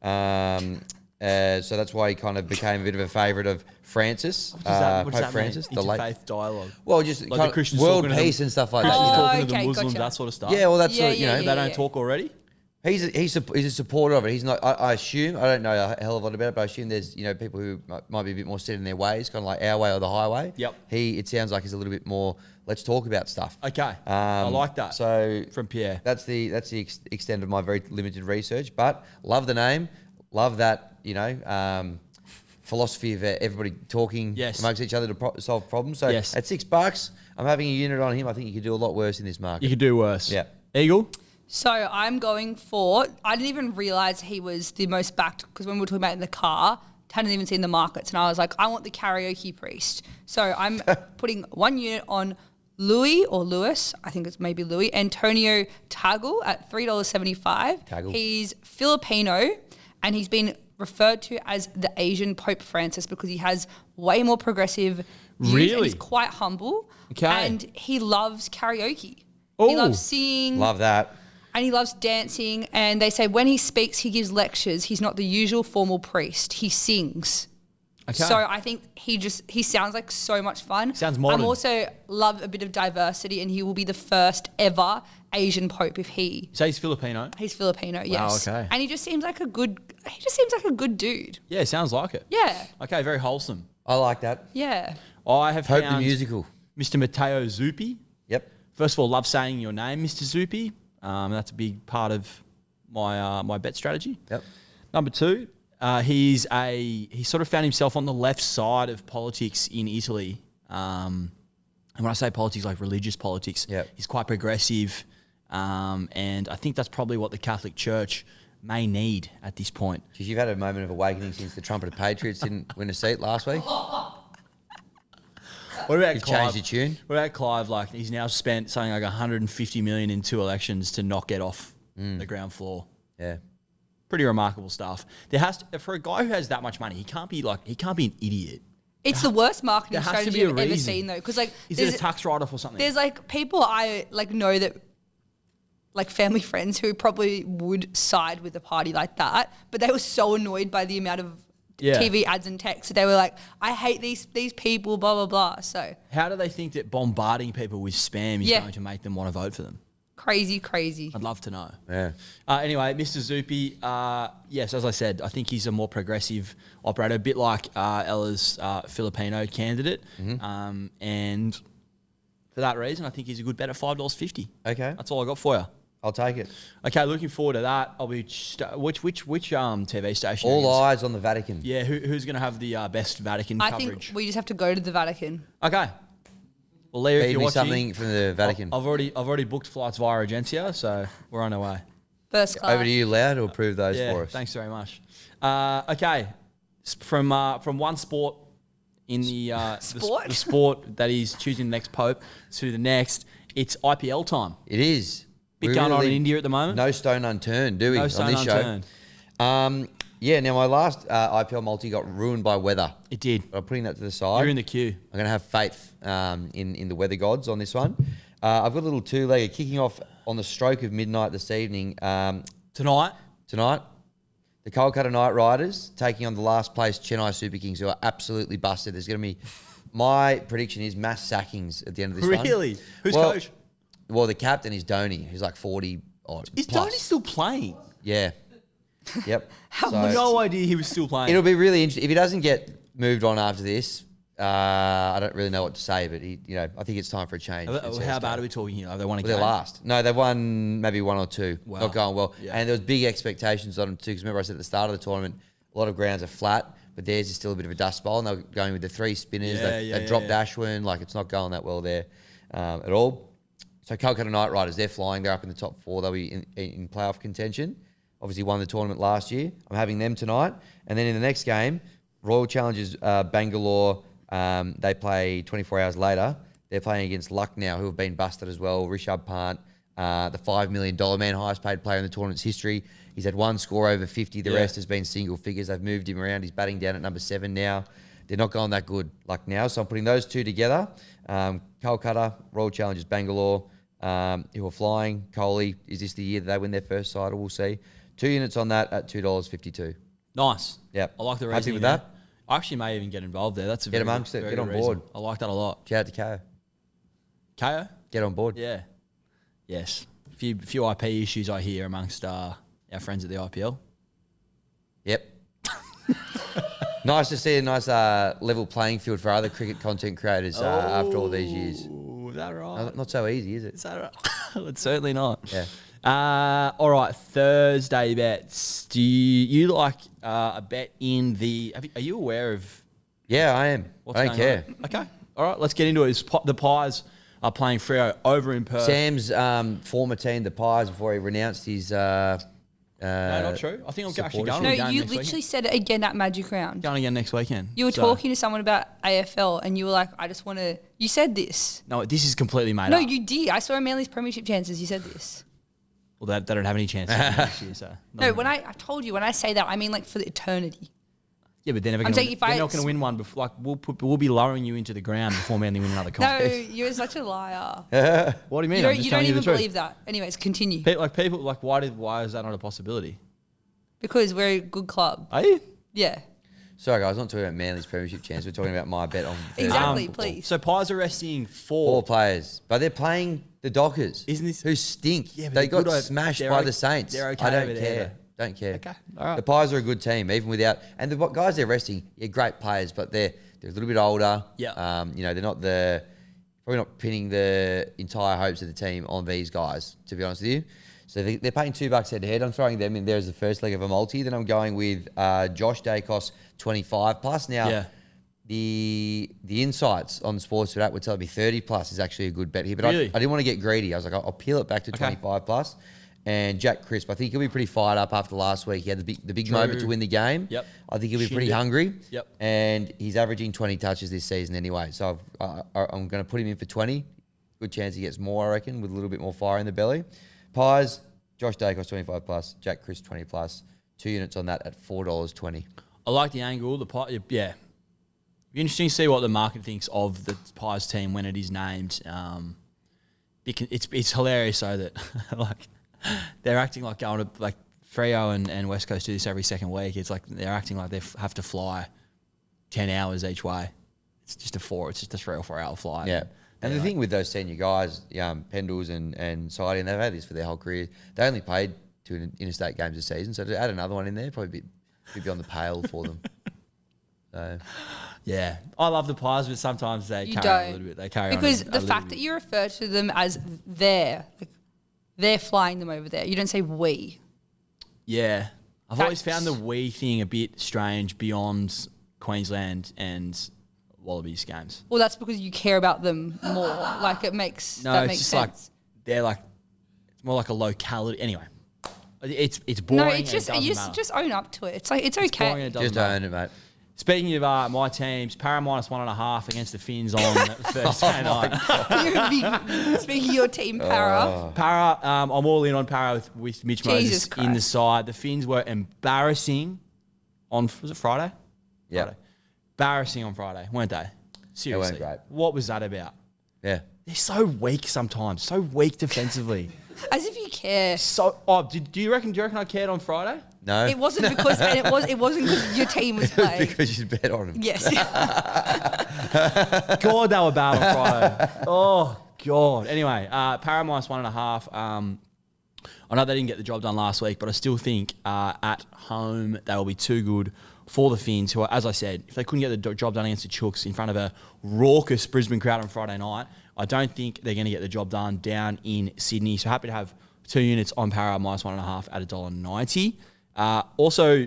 B: So that's why he kind of became a bit of a favourite of Francis,
A: What does
B: Pope
A: that
B: Francis,
A: mean? Interfaith dialogue.
B: Well, just
A: Like
B: kind
A: the
B: of
A: Christians
B: world
A: talking to
B: peace and stuff like
A: Christians
B: that.
A: talking to
C: okay,
A: the Muslims,
C: gotcha.
A: that sort of stuff.
B: Yeah, well, that's
C: Yeah,
B: what, you know.
C: yeah,
A: They don't talk already.
B: He's a supporter of it. He's not. I assume I don't know a hell of a lot about it, but I assume there's people who might be a bit more set in their ways, kind of like our way or the highway.
A: Yep.
B: It sounds like he's a little bit more. Let's talk about stuff.
A: Okay, I like that.
B: So
A: from Pierre,
B: that's the extent of my very limited research, but love the name, love that philosophy of everybody talking amongst each other to solve problems. So at $6, I'm having a unit on him. I think you could do a lot worse in this market.
A: you could do worse.
B: Yeah.
A: Eagle.
C: So I'm going for, I didn't even realize he was the most backed because when we were talking about it in the car, hadn't even seen the markets. And I was like, I want the karaoke priest. So I'm putting 1 unit on Lewis, I think it's maybe Louis, Antonio Tagle at $3.75.
B: Tagle.
C: He's Filipino and he's been referred to as the Asian Pope Francis because he has way more progressive views.
A: Really?
C: And he's quite humble.
A: Okay.
C: And he loves karaoke.
A: Oh.
C: He loves singing.
B: Love that.
C: And he loves dancing. And they say when he speaks, he gives lectures. He's not the usual formal priest. He sings.
A: Okay.
C: So I think he sounds like so much fun.
A: Sounds modern.
C: I'm also love a bit of diversity, and he will be the first ever Asian pope if he.
A: So he's Filipino.
C: He's Filipino, yes.
A: okay.
C: And he just seems like a good. He just seems like a good dude.
A: Yeah, sounds like it.
C: Yeah.
A: Okay, very wholesome.
B: I like that.
C: Yeah.
A: I have
B: Pope the
A: found
B: musical.
A: Mr. Matteo Zuppi.
B: Yep.
A: First of all, love saying your name, Mr. Zuppi. That's a big part of my my bet strategy.
B: Yep.
A: Number 2, he sort of found himself on the left side of politics in Italy. And when I say politics, like religious politics,
B: Yep.
A: he's quite progressive. And I think that's probably what the Catholic Church may need at this point.
B: Because you've had a moment of awakening since the Trumpet of Patriots didn't win a seat last week.
A: What about
B: You've
A: Clive?
B: changed your tune.
A: What about Clive? Like he's now spent something like 150 million in 2 elections to not get off the ground floor.
B: Yeah.
A: Pretty remarkable stuff. There has to, for a guy who has that much money, he can't be an idiot.
C: It's the worst marketing
A: There has to
C: strategy
A: be a
C: I've ever
A: reason.
C: seen, though. Because like,
A: Is it a tax write-off or something?
C: there's like people I like know that, like family friends who probably would side with a party like that, but they were so annoyed by the amount of TV ads and text. So they were like, I hate these people, blah, blah, blah. So
A: How do they think that bombarding people with spam is
C: Yeah.
A: going to make them want to vote for them?
C: crazy.
A: I'd love to know.
B: Yeah.
A: Anyway, Mr. Zuppi, yes, as I said, I think he's a more progressive operator, a bit like Ella's Filipino candidate. And for that reason, I think he's a good bet at $5.50.
B: Okay.
A: That's all I got for you.
B: I'll take it.
A: Okay, looking forward to that. I'll be which TV station?
B: All
A: is?
B: eyes on the Vatican.
A: Yeah, who's going to have the best Vatican
C: I
A: coverage?
C: think we just have to go to the Vatican.
A: Okay. Well, Leo, if
B: Feed
A: you're
B: me
A: watching,
B: something from the Vatican.
A: I've already booked flights via Agencia, so we're on our way.
C: First class.
B: Over to you, Lau, to approve those
A: Yeah,
B: for us.
A: thanks very much. Okay, from one sport in the
C: Sport?
A: the sport that is choosing the next pope to the next, it's IPL time.
B: It is.
A: Big
B: We
A: going on in
B: really-
A: India at the moment.
B: No stone unturned, do we?
A: No stone
B: on this
A: unturned.
B: show. Yeah, now my last IPL multi got ruined by weather.
A: It did.
B: But I'm putting that to the side.
A: You're in the queue.
B: I'm going to have faith in the weather gods on this one. I've got a little 2-legger kicking off on the stroke of midnight this evening.
A: Tonight,
B: Tonight, the Kolkata Knight Riders taking on the last place Chennai Super Kings, who are absolutely busted. There's going to be, my prediction is mass sackings at the end of this one.
A: really? Who's
B: Well,
A: coach?
B: Well, the captain is Dhoni, who's like 40 odd.
A: Is
B: plus.
A: Dhoni still playing?
B: Yeah. Yep.
A: No idea he was still playing.
B: It'll be really interesting. If he doesn't get moved on after this, I don't really know what to say, but I think it's time for a change.
A: How bad are we talking here? Have they won a
B: Well, they're
A: game?
B: last. No, they've won maybe 1 or 2.
A: Wow.
B: Not going well.
A: Yeah.
B: And there was big expectations on them too, because remember I said at the start of the tournament, a lot of grounds are flat, but theirs is still a bit of a dust bowl, and they're going with the 3 spinners. They dropped Ashwin. Like, it's not going that well there at all. So Kolkata Knight Riders, they're flying. They're up in the top 4. They'll be in playoff contention. Obviously won the tournament last year. I'm having them tonight. And then in the next game, Royal Challengers Bangalore, they play 24 hours later. They're playing against Lucknow, who have been busted as well. Rishabh Pant, the $5 million man, highest paid player in the tournament's history. He's had one score over 50. The rest has been single figures. They've moved him around. He's batting down at number 7 now. They're not going that good Lucknow. So I'm putting those two together. Kolkata, Royal Challengers Bangalore, who are flying. Kohli, is this the year that they win their first title? We'll see. 2 units on that at $2.52.
A: Nice.
B: Yep.
A: I like the
B: Happy
A: reasoning
B: with
A: there.
B: that?
A: I actually may even get involved there. That's a
B: Get
A: very
B: amongst
A: good,
B: it.
A: very
B: Get
A: good
B: on board.
A: reason. I like that a lot.
B: Shout out to KO.
A: KO?
B: Get on board.
A: Yeah. Yes. Few IP issues I hear amongst our friends at the IPL.
B: Yep. Nice to see a nice level playing field for other cricket content creators after all these years.
A: Oh, is that right?
B: Not so easy, is it?
A: Is that right? It's certainly not.
B: Yeah.
A: All right, Thursday bets. Do you like a bet in the... Are you aware of...
B: Yeah, I am.
A: What's
B: I don't
A: going
B: care.
A: on? Okay. All right, let's get into it. The Pies are playing Freo over in Perth.
B: Sam's former team, the Pies, before he renounced his...
A: No, not true. I think I'm actually going
C: No,
A: to a game
C: you
A: next
C: literally
A: weekend.
C: said it again at Magic Round.
A: Going again next weekend.
C: You were
A: So-
C: talking to someone about AFL and you were like, I just want to... You said this.
A: No, this is completely made
C: No,
A: up.
C: you did. I saw Manly's premiership chances. You said this.
A: Well, they don't have any chance next year, so...
C: No, when I told you, when I say that, I mean like for the eternity.
A: Yeah, but they're never
C: I'm
A: going
C: saying
A: to...
C: if
A: They're
C: I-
A: not going to win one. Before, we'll be lowering you into the ground before Manly win another
C: No,
A: contest.
C: you're such a liar.
A: What do you mean?
C: You
A: I'm
C: don't,
A: just
C: you don't
A: telling
C: even
A: the truth.
C: believe that. Anyways, continue.
A: People why is that not a possibility?
C: Because we're a good club.
A: Are you?
C: Yeah.
B: Sorry, guys, I'm not talking about Manly's premiership chance. We're talking about my bet on Thursday.
C: Exactly,
B: Football.
C: please.
A: So Pies are resting
B: 4 players, but they're playing the Dockers.
A: Isn't this-
B: who stink?
A: Yeah, but
B: they
A: they're
B: got
A: good over-
B: smashed
A: they're
B: by
A: o-
B: the Saints.
A: they're okay
B: I don't
A: over there,
B: care. Don't care.
A: Okay, all right.
B: The Pies are a good team, even without. And the guys they're resting, great players, but they're a little bit older.
A: Yeah.
B: They're not probably not pinning the entire hopes of the team on these guys. To be honest with you, so they're paying $2 head to head. I'm throwing them in there as the first leg of a multi. Then I'm going with Josh Dacos 25 plus. Now,
A: Yeah.
B: the insights on sports for that would tell me 30 plus is actually a good bet here. But
A: Really?
B: I didn't want to get greedy. I was like, I'll peel it back to 25 plus. And Jack Crisp, I think he'll be pretty fired up after last week. He had the big
A: True.
B: moment to win the game.
A: Yep.
B: I think he'll be
A: Shinned
B: pretty
A: it.
B: hungry.
A: Yep.
B: And he's averaging 20 touches this season anyway. So I'm going to put him in for 20. Good chance he gets more, I reckon, with a little bit more fire in the belly. Pies, Josh Dacos 25 plus, Jack Crisp 20 plus. 2 units on that at $4.20.
A: I like the angle. Yeah. Be interesting to see what the market thinks of the Pies team when it is named. It's hilarious though that like they're acting like going to like Freo and West Coast do this every second week. It's like they're acting like they have to fly 10 hours each way. It's just a 3 or 4 hour flight.
B: Yeah. And the thing with those senior guys, Pendles and Sidey, and they've had this for their whole career, they only played 2 interstate games a season. So to add another one in there, probably be on the pale for them. So
A: Yeah. I love the Pies, but sometimes they
C: You
A: carry on a
C: don't.
A: little bit. They carry
C: Because
A: on
C: the fact that you refer to them as they're flying them over there. You don't say we.
A: Yeah. I've always
C: That's-
A: found the we thing a bit strange beyond Queensland and Wallabies games.
C: Well, that's because you care about them more. Like it makes
A: No,
C: that
A: it's
C: makes
A: just
C: sense.
A: it's more like a locality. Anyway, it's
C: No,
A: boring.
C: it's just
A: and it
C: you
A: doesn't matter.
C: just own up to it. It's like it's
A: Boring
C: okay.
A: and it doesn't
B: Just
A: matter.
B: own it, mate.
A: Speaking of my teams, Para -1.5 against the Finns on Thursday night.
C: You're a big, speaking of your team, Para.
A: Para, I'm all in on Para with Mitch
C: Jesus
A: Moses in the
C: Christ.
A: side. The Finns were embarrassing on, was it Friday?
B: Yeah.
A: Friday. Embarrassing on Friday, weren't they? Seriously.
B: great.
A: What was that about?
B: Yeah.
A: They're so weak sometimes, so weak defensively.
C: As if you care.
A: Do you reckon I cared on Friday?
B: No.
C: It wasn't because it wasn't because your team was
B: It was
C: playing.
B: because you bet on him.
C: Yes.
A: God, they were bad on Friday. Oh, God. Anyway, Para -1.5. I know they didn't get the job done last week, but I still think at home they will be too good for the Finns, who are, as I said, if they couldn't get the job done against the Chooks in front of a raucous Brisbane crowd on Friday night, I don't think they're going to get the job done down in Sydney. So happy to have 2 units on Para -1.5 at $1.90. Also,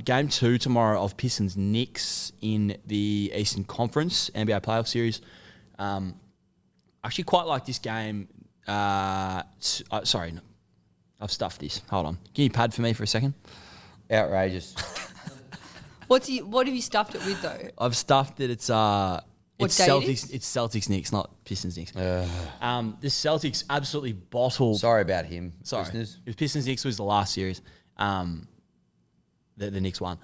A: game 2 tomorrow of Pistons Knicks in the Eastern Conference NBA Playoff Series. Actually, quite like this game. Sorry, no, I've stuffed this. Hold on. Can you pad for me for a second?
B: Outrageous.
C: What have you stuffed it with though?
A: I've stuffed that it's
C: What day it is?
A: It's Celtics Knicks, not Pistons Knicks. The Celtics absolutely bottled.
B: Sorry about him,
A: Sorry,
B: listeners.
A: it was Pistons Knicks was the last series. The Knicks won.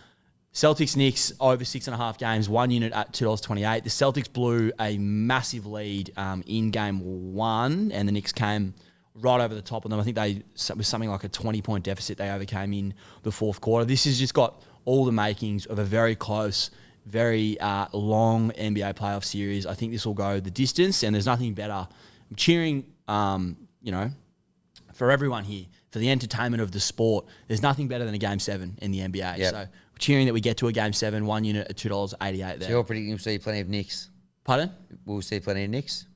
A: Celtics Knicks over 6.5 games, 1 unit at $2.28. The Celtics blew a massive lead in game 1, and the Knicks came right over the top of them. I think it was something like a 20-point deficit they overcame in the fourth quarter. This has just got all the makings of a very close, very long NBA playoff series. I think this will go the distance, and there's nothing better. I'm cheering, for everyone here, for the entertainment of the sport. There's nothing better than a Game 7 in the NBA.
B: Yep.
A: So we're cheering that we get to a Game 7, 1 unit at $2.88 there.
B: So you're predicting we'll see plenty of Knicks.
A: Pardon?
B: We'll see plenty of Knicks.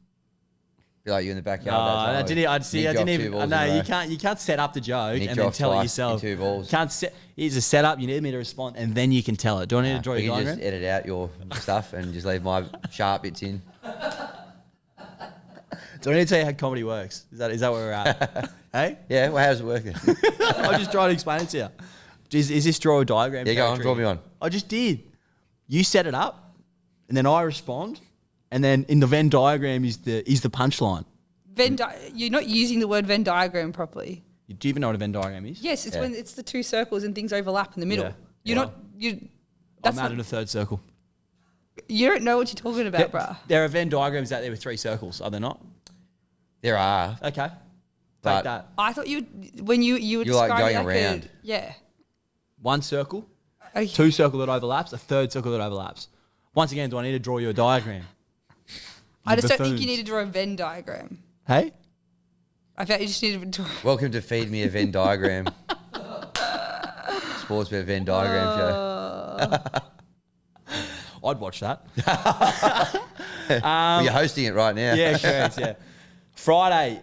B: Be like you in the backyard.
A: I didn't even. No, you can't set up the joke
B: Nick
A: and then
B: off
A: tell it
B: twice
A: yourself.
B: in 2 balls.
A: Can't set. Here's a setup. You need me to respond, and then you can tell it. Do I need to draw
B: We
A: your
B: can
A: diagram?
B: just edit out your stuff and just leave my sharp bits in.
A: Do I need to tell you how comedy works? Is that where we're at? Hey?
B: Yeah, well, how does it work then?
A: I'm just trying to explain it to you. Is this draw a diagram?
B: Yeah, go on,
A: territory?
B: draw me on.
A: I just did. You set it up, and then I respond, and then in the Venn diagram is the punchline.
C: You're not using the word Venn diagram properly.
A: Do you even know what a Venn diagram is?
C: Yes, it's when it's the 2 circles and things overlap in the middle.
A: Yeah.
C: That's
A: I'm out in a third circle.
C: You don't know what you're talking about, bruh.
A: There are Venn diagrams out there with 3 circles, are there not?
B: There are.
A: Okay.
B: But-
A: Take that.
C: I thought you were
B: You're like
C: describing
B: going around.
C: Yeah.
A: 1 circle,
C: Okay.
A: 2 circle that overlaps, a third circle that overlaps. Once again, do I need to draw you a diagram?
C: I just don't think
A: buffoons.
C: you need to draw a Venn diagram.
A: Hey?
C: I felt you just need to draw.
B: Welcome to Feed Me a Venn Diagram. Sports Bet Venn Diagram show.
A: I'd watch that.
B: Well, you're hosting it right now.
A: Yeah, correct, yeah. Friday.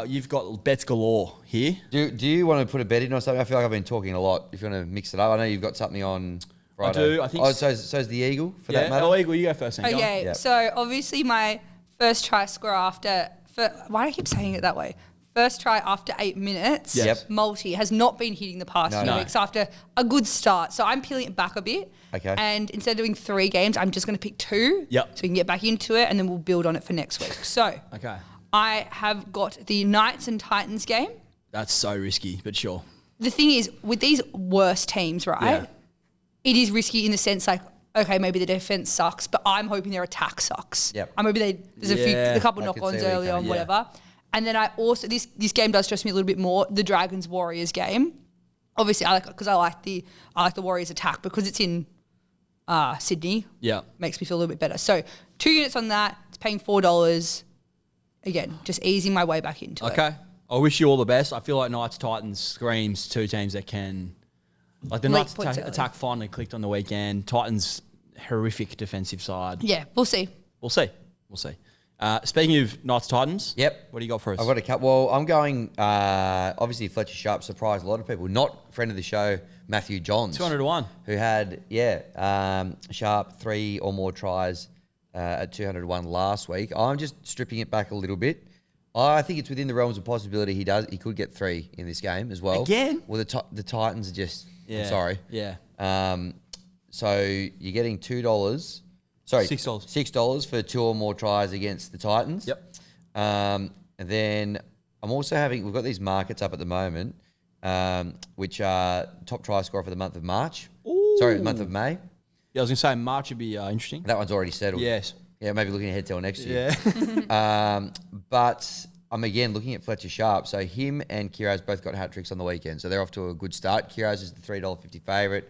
A: You've got bets galore here.
B: Do you want to put a bet in or something? I feel like I've been talking a lot. If you want to mix it up, I know you've got something on Friday.
A: do, I think
B: Oh, so's the Eagle for that
A: Yeah,
B: matter.
A: Eagle, you go first. Then. Go on.
C: Okay,
B: Yep.
C: so obviously my first try score why do I keep saying it that way? First try after 8 minutes,
B: Yep.
C: multi has not been hitting the past few
B: No.
C: weeks after a good start. So I'm peeling it back a bit.
B: Okay.
C: And instead of doing 3 games, I'm just going to pick 2.
A: Yep.
C: So we can get back into it and then we'll build on it for next week. So
A: Okay.
C: I have got the Knights and Titans game.
A: That's so risky, but sure.
C: The thing is, with these worst teams, right,
A: Yeah.
C: it is risky in the sense like, okay, maybe the defense sucks, but I'm hoping their attack sucks.
B: Yep.
C: And maybe there's
A: Yeah,
C: a couple
B: I could
C: knock-ons
B: see where you're
C: early on,
B: coming, yeah.
C: whatever. And then I also, this game does stress me a little bit more, the Dragons-Warriors game. Obviously, I like the Warriors attack because it's in Sydney.
A: Yeah.
C: Makes me feel a little bit better. So 2 units on that, it's paying $4. Again, just easing my way back into it.
A: Okay. I wish you all the best. I feel like Knights Titans screams 2 teams that can. Like the
C: Leak
A: Knights
C: points early.
A: attack finally clicked on the weekend. Titans horrific defensive side.
C: Yeah, we'll see.
A: We'll see. Speaking of Knights Titans.
B: Yep.
A: What do you got for us?
B: I've got a couple. Well, I'm going, obviously Fletcher Sharp surprised a lot of people. Not friend of the show, Matthew Johns.
A: 200-1.
B: Who had, Sharp 3 or more tries at 200-1 last week. I'm just stripping it back a little bit. I think it's within the realms of possibility he could get 3 in this game as well.
A: Again?
B: Well, the Titans are just,
A: Yeah.
B: I'm sorry.
A: Yeah.
B: So you're getting $2. Sorry,
A: $6.
B: $6 for 2 or more tries against the Titans.
A: Yep.
B: And then I'm also we've got these markets up at the moment, which are top try scorer for the month of March.
A: Ooh.
B: Sorry, the month of May.
A: Yeah, I was going to say March would be interesting.
B: That one's already settled.
A: Yes.
B: Yeah, maybe looking ahead till next year.
A: Yeah.
B: But I'm again looking at Fletcher Sharp. So him and Kiraz both got hat tricks on the weekend. So they're off to a good start. Kiraz is the $3.50 favourite.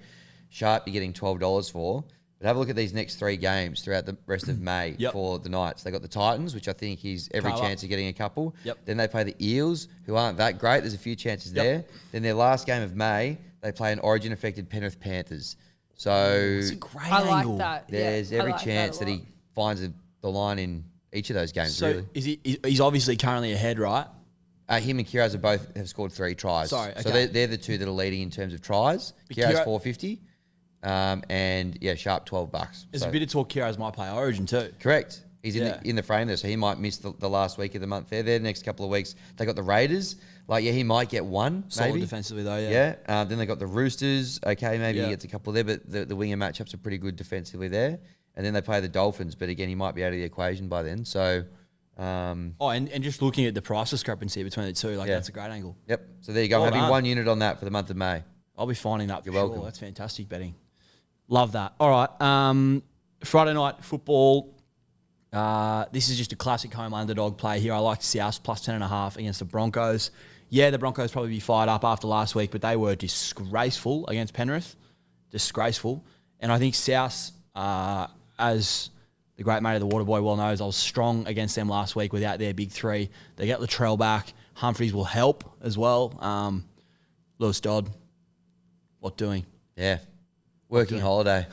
B: Sharp, you're getting $12 for. But have a look at these next 3 games throughout the rest of May
A: Yep.
B: for the Knights. They got the Titans, which I think he's every
A: Carl
B: chance
A: up.
B: of getting a couple.
A: Yep.
B: Then they play the Eels, who aren't that great. There's a few chances
A: Yep.
B: there. Then their last game of May, they play an Origin-affected Penrith Panthers. So
A: It's a great
C: I
A: angle.
C: like that.
B: there's
C: Yeah, I
B: every
C: like
B: chance
C: that
B: that he finds the line in each of those games,
A: So
B: really.
A: is he's obviously currently ahead, right?
B: Him and Kiraz have scored 3 tries.
A: Sorry,
B: So
A: okay.
B: they're the 2 that are leading in terms of tries.
A: But
B: Kiraz
A: Kira-
B: $4.50, and Sharp $12.
A: There's
B: So-
A: a bit of talk Kiraz might play Origin too.
B: Correct. He's
A: Yeah.
B: in the frame there, so he might miss the last week of the month there. The next couple of weeks, they got the Raiders. He might get 1,
A: Solid
B: maybe.
A: defensively though, yeah.
B: Yeah. Then they got the Roosters. Okay, maybe
A: Yeah.
B: he gets a couple there, but the winger matchups are pretty good defensively there. and then they play the Dolphins. But again, he might be out of the equation by then. So,
A: and just looking at the price discrepancy between the two, that's a great angle.
B: Yep. So there you go.
A: Well
B: I'm having
A: done.
B: 1 unit on that for the month of May.
A: I'll be finding that.
B: You're
A: for
B: welcome.
A: Sure. That's fantastic betting. Love that. All right. Friday night football. This is just a classic home underdog play here. I like South plus 10.5 against the Broncos. Yeah, the Broncos probably be fired up after last week, but they were disgraceful against Penrith. Disgraceful. And I think South, as the great mate of the Waterboy well knows, I was strong against them last week without their big three. They get Latrell back. Humphries will help as well. Lewis Dodd, what doing?
B: Yeah. Working holiday.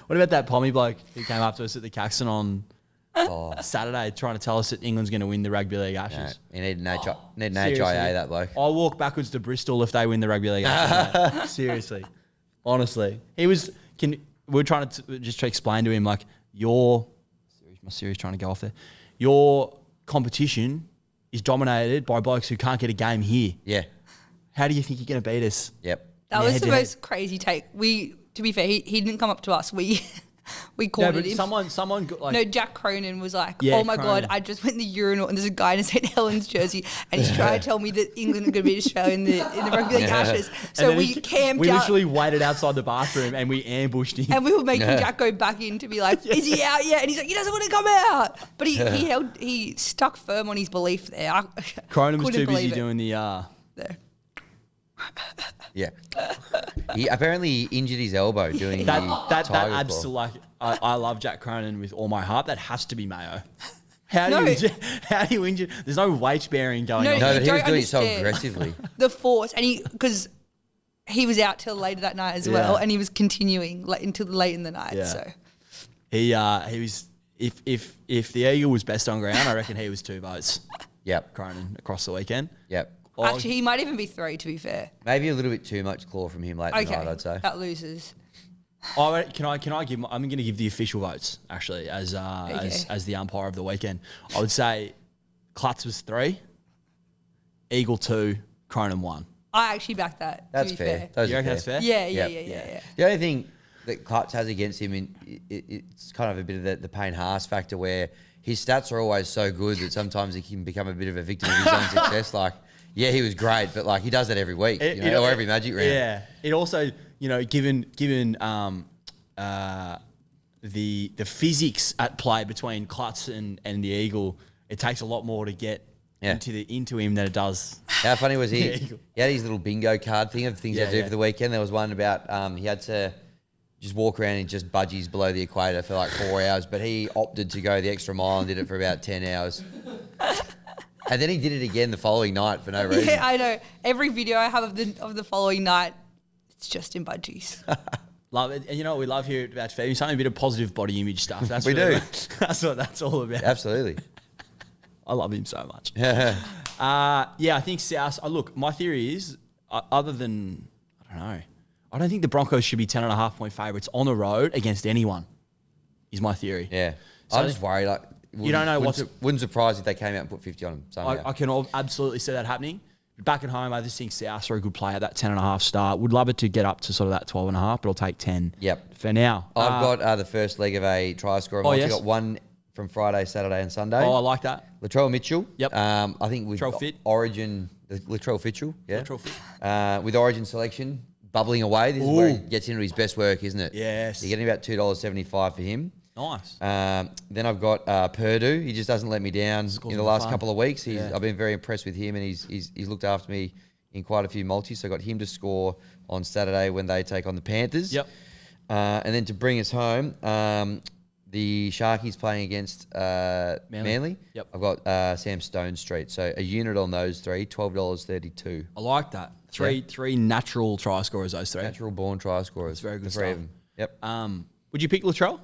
A: What about that Pommy bloke who came up to us at the Caxton on Saturday trying to tell us that England's going to win the Rugby League Ashes?
B: No, you need an HIA,
A: Seriously.
B: that bloke.
A: I'll walk backwards to Bristol if they win the Rugby League Ashes. mate. Seriously. Honestly. We're trying to just to explain to him, my Siri's trying to go off there. Your competition is dominated by blokes who can't get a game here.
B: Yeah.
A: How do you think you're going to beat us?
B: Yep.
C: That was the most crazy take. To be fair, he didn't come up to us. We cornered him.
A: Someone got
C: No, Jack Cronin was like,
A: Yeah,
C: oh my
A: Cronin.
C: God, I just went in the urinal and there's a guy in a St. Helens jersey and he's trying to tell me that England are going to beat Australia in the Rugby League Ashes. So we camped
A: We
C: out
A: literally waited outside the bathroom and we ambushed him.
C: and we were making Jack go back in to be like, is he out yet? And he's like, he doesn't want to come out. But he stuck firm on his belief there.
A: Cronin was too busy
C: it.
A: doing the...
C: There.
B: Yeah. He apparently injured his elbow doing
A: That
B: Tiger Claw.
A: absolute. I love Jack Cronin with all my heart. That has to be Mayo. How
C: No.
A: do you injure? There's no weight bearing going
C: No,
A: on.
B: No,
C: You
B: but he was
C: don't
B: doing it so
C: understand.
B: aggressively.
C: The force, and because he was out till later that night as well,
A: Yeah.
C: and he was continuing until late in the night.
A: Yeah.
C: So
A: He was. If the Eagle was best on ground, I reckon he was 2 votes.
B: Yep.
A: Cronin across the weekend.
B: Yep.
A: Oh,
C: actually, he might even be 3. To be fair,
B: Maybe a little bit too much claw from him late in the
C: okay,
B: night, I'd say.
C: that loses.
A: can I give? I'm going to give the official votes actually as the umpire of the weekend. I would say Klutz was 3, Eagle 2, Cronin 1.
C: I actually back that.
B: That's
C: to be
B: fair. Those
A: You
B: are
A: reckon that's fair?
C: Yeah.
B: Yep. The only thing that Klutz has against him, it's kind of a bit of the Payne Haas factor where his stats are always so good that sometimes he can become a bit of a victim of his own success. Like, yeah, he was great, but he does that every week, or every Magic round.
A: Yeah. It also, given the physics at play between Klutz and the Eagle, it takes a lot more to get into him than it does.
B: How funny was he?
A: The Eagle.
B: He had his little bingo card thing of things he had to do for the weekend. There was one about he had to just walk around in just budgies below the equator for 4 hours, but he opted to go the extra mile and did it for about 10 hours. And then he did it again the following night for no reason.
C: Yeah, I know. Every video I have of the following night, it's just in budgies.
A: Love it. And you know what we love here about Femi? Something a bit of positive body image stuff. That's
B: We
A: really
B: do.
A: That's what that's all about.
B: Absolutely.
A: I love him so much. I think South. Look, my theory is, other than, I don't know, I don't think the Broncos should be 10.5 point favourites on the road against anyone, is my theory.
B: Yeah.
A: So
B: I'm just worried.
A: you don't know
B: wouldn't surprise if they came out and put 50 on them somehow.
A: I can absolutely see that happening. Back at home, I just think South are a good play at that 10.5 start. Would love it to get up to sort of that 12.5, but I'll take 10
B: Yep.
A: for now.
B: I've got the first leg of a try scorer. I've
A: yes.
B: got one from Friday, Saturday and Sunday.
A: I like that.
B: Latrell Mitchell.
A: Yep.
B: I think with
A: Latrell fit.
B: Origin, Latrell Fitchell. Yeah.
A: Latrell fit.
B: With Origin selection bubbling away, this is where he gets into his best work, isn't it?
A: Yes.
B: You're getting about $2.75 for him.
A: Nice.
B: Then I've got Purdue. He just doesn't let me down in the last
A: fun.
B: couple of weeks.
A: Yeah.
B: I've been very impressed with him, and he's looked after me in quite a few multis. So I got him to score on Saturday when they take on the Panthers.
A: Yep.
B: And then to bring us home, the Sharkies playing against Manly.
A: Yep.
B: I've got Sam Stone Street. So a unit on those three, $12.32.
A: I like that. Three natural try scorers, those three.
B: Natural born try scorers.
A: That's very good
B: the three of
A: stuff.
B: them. Yep.
A: Would you pick Latrell?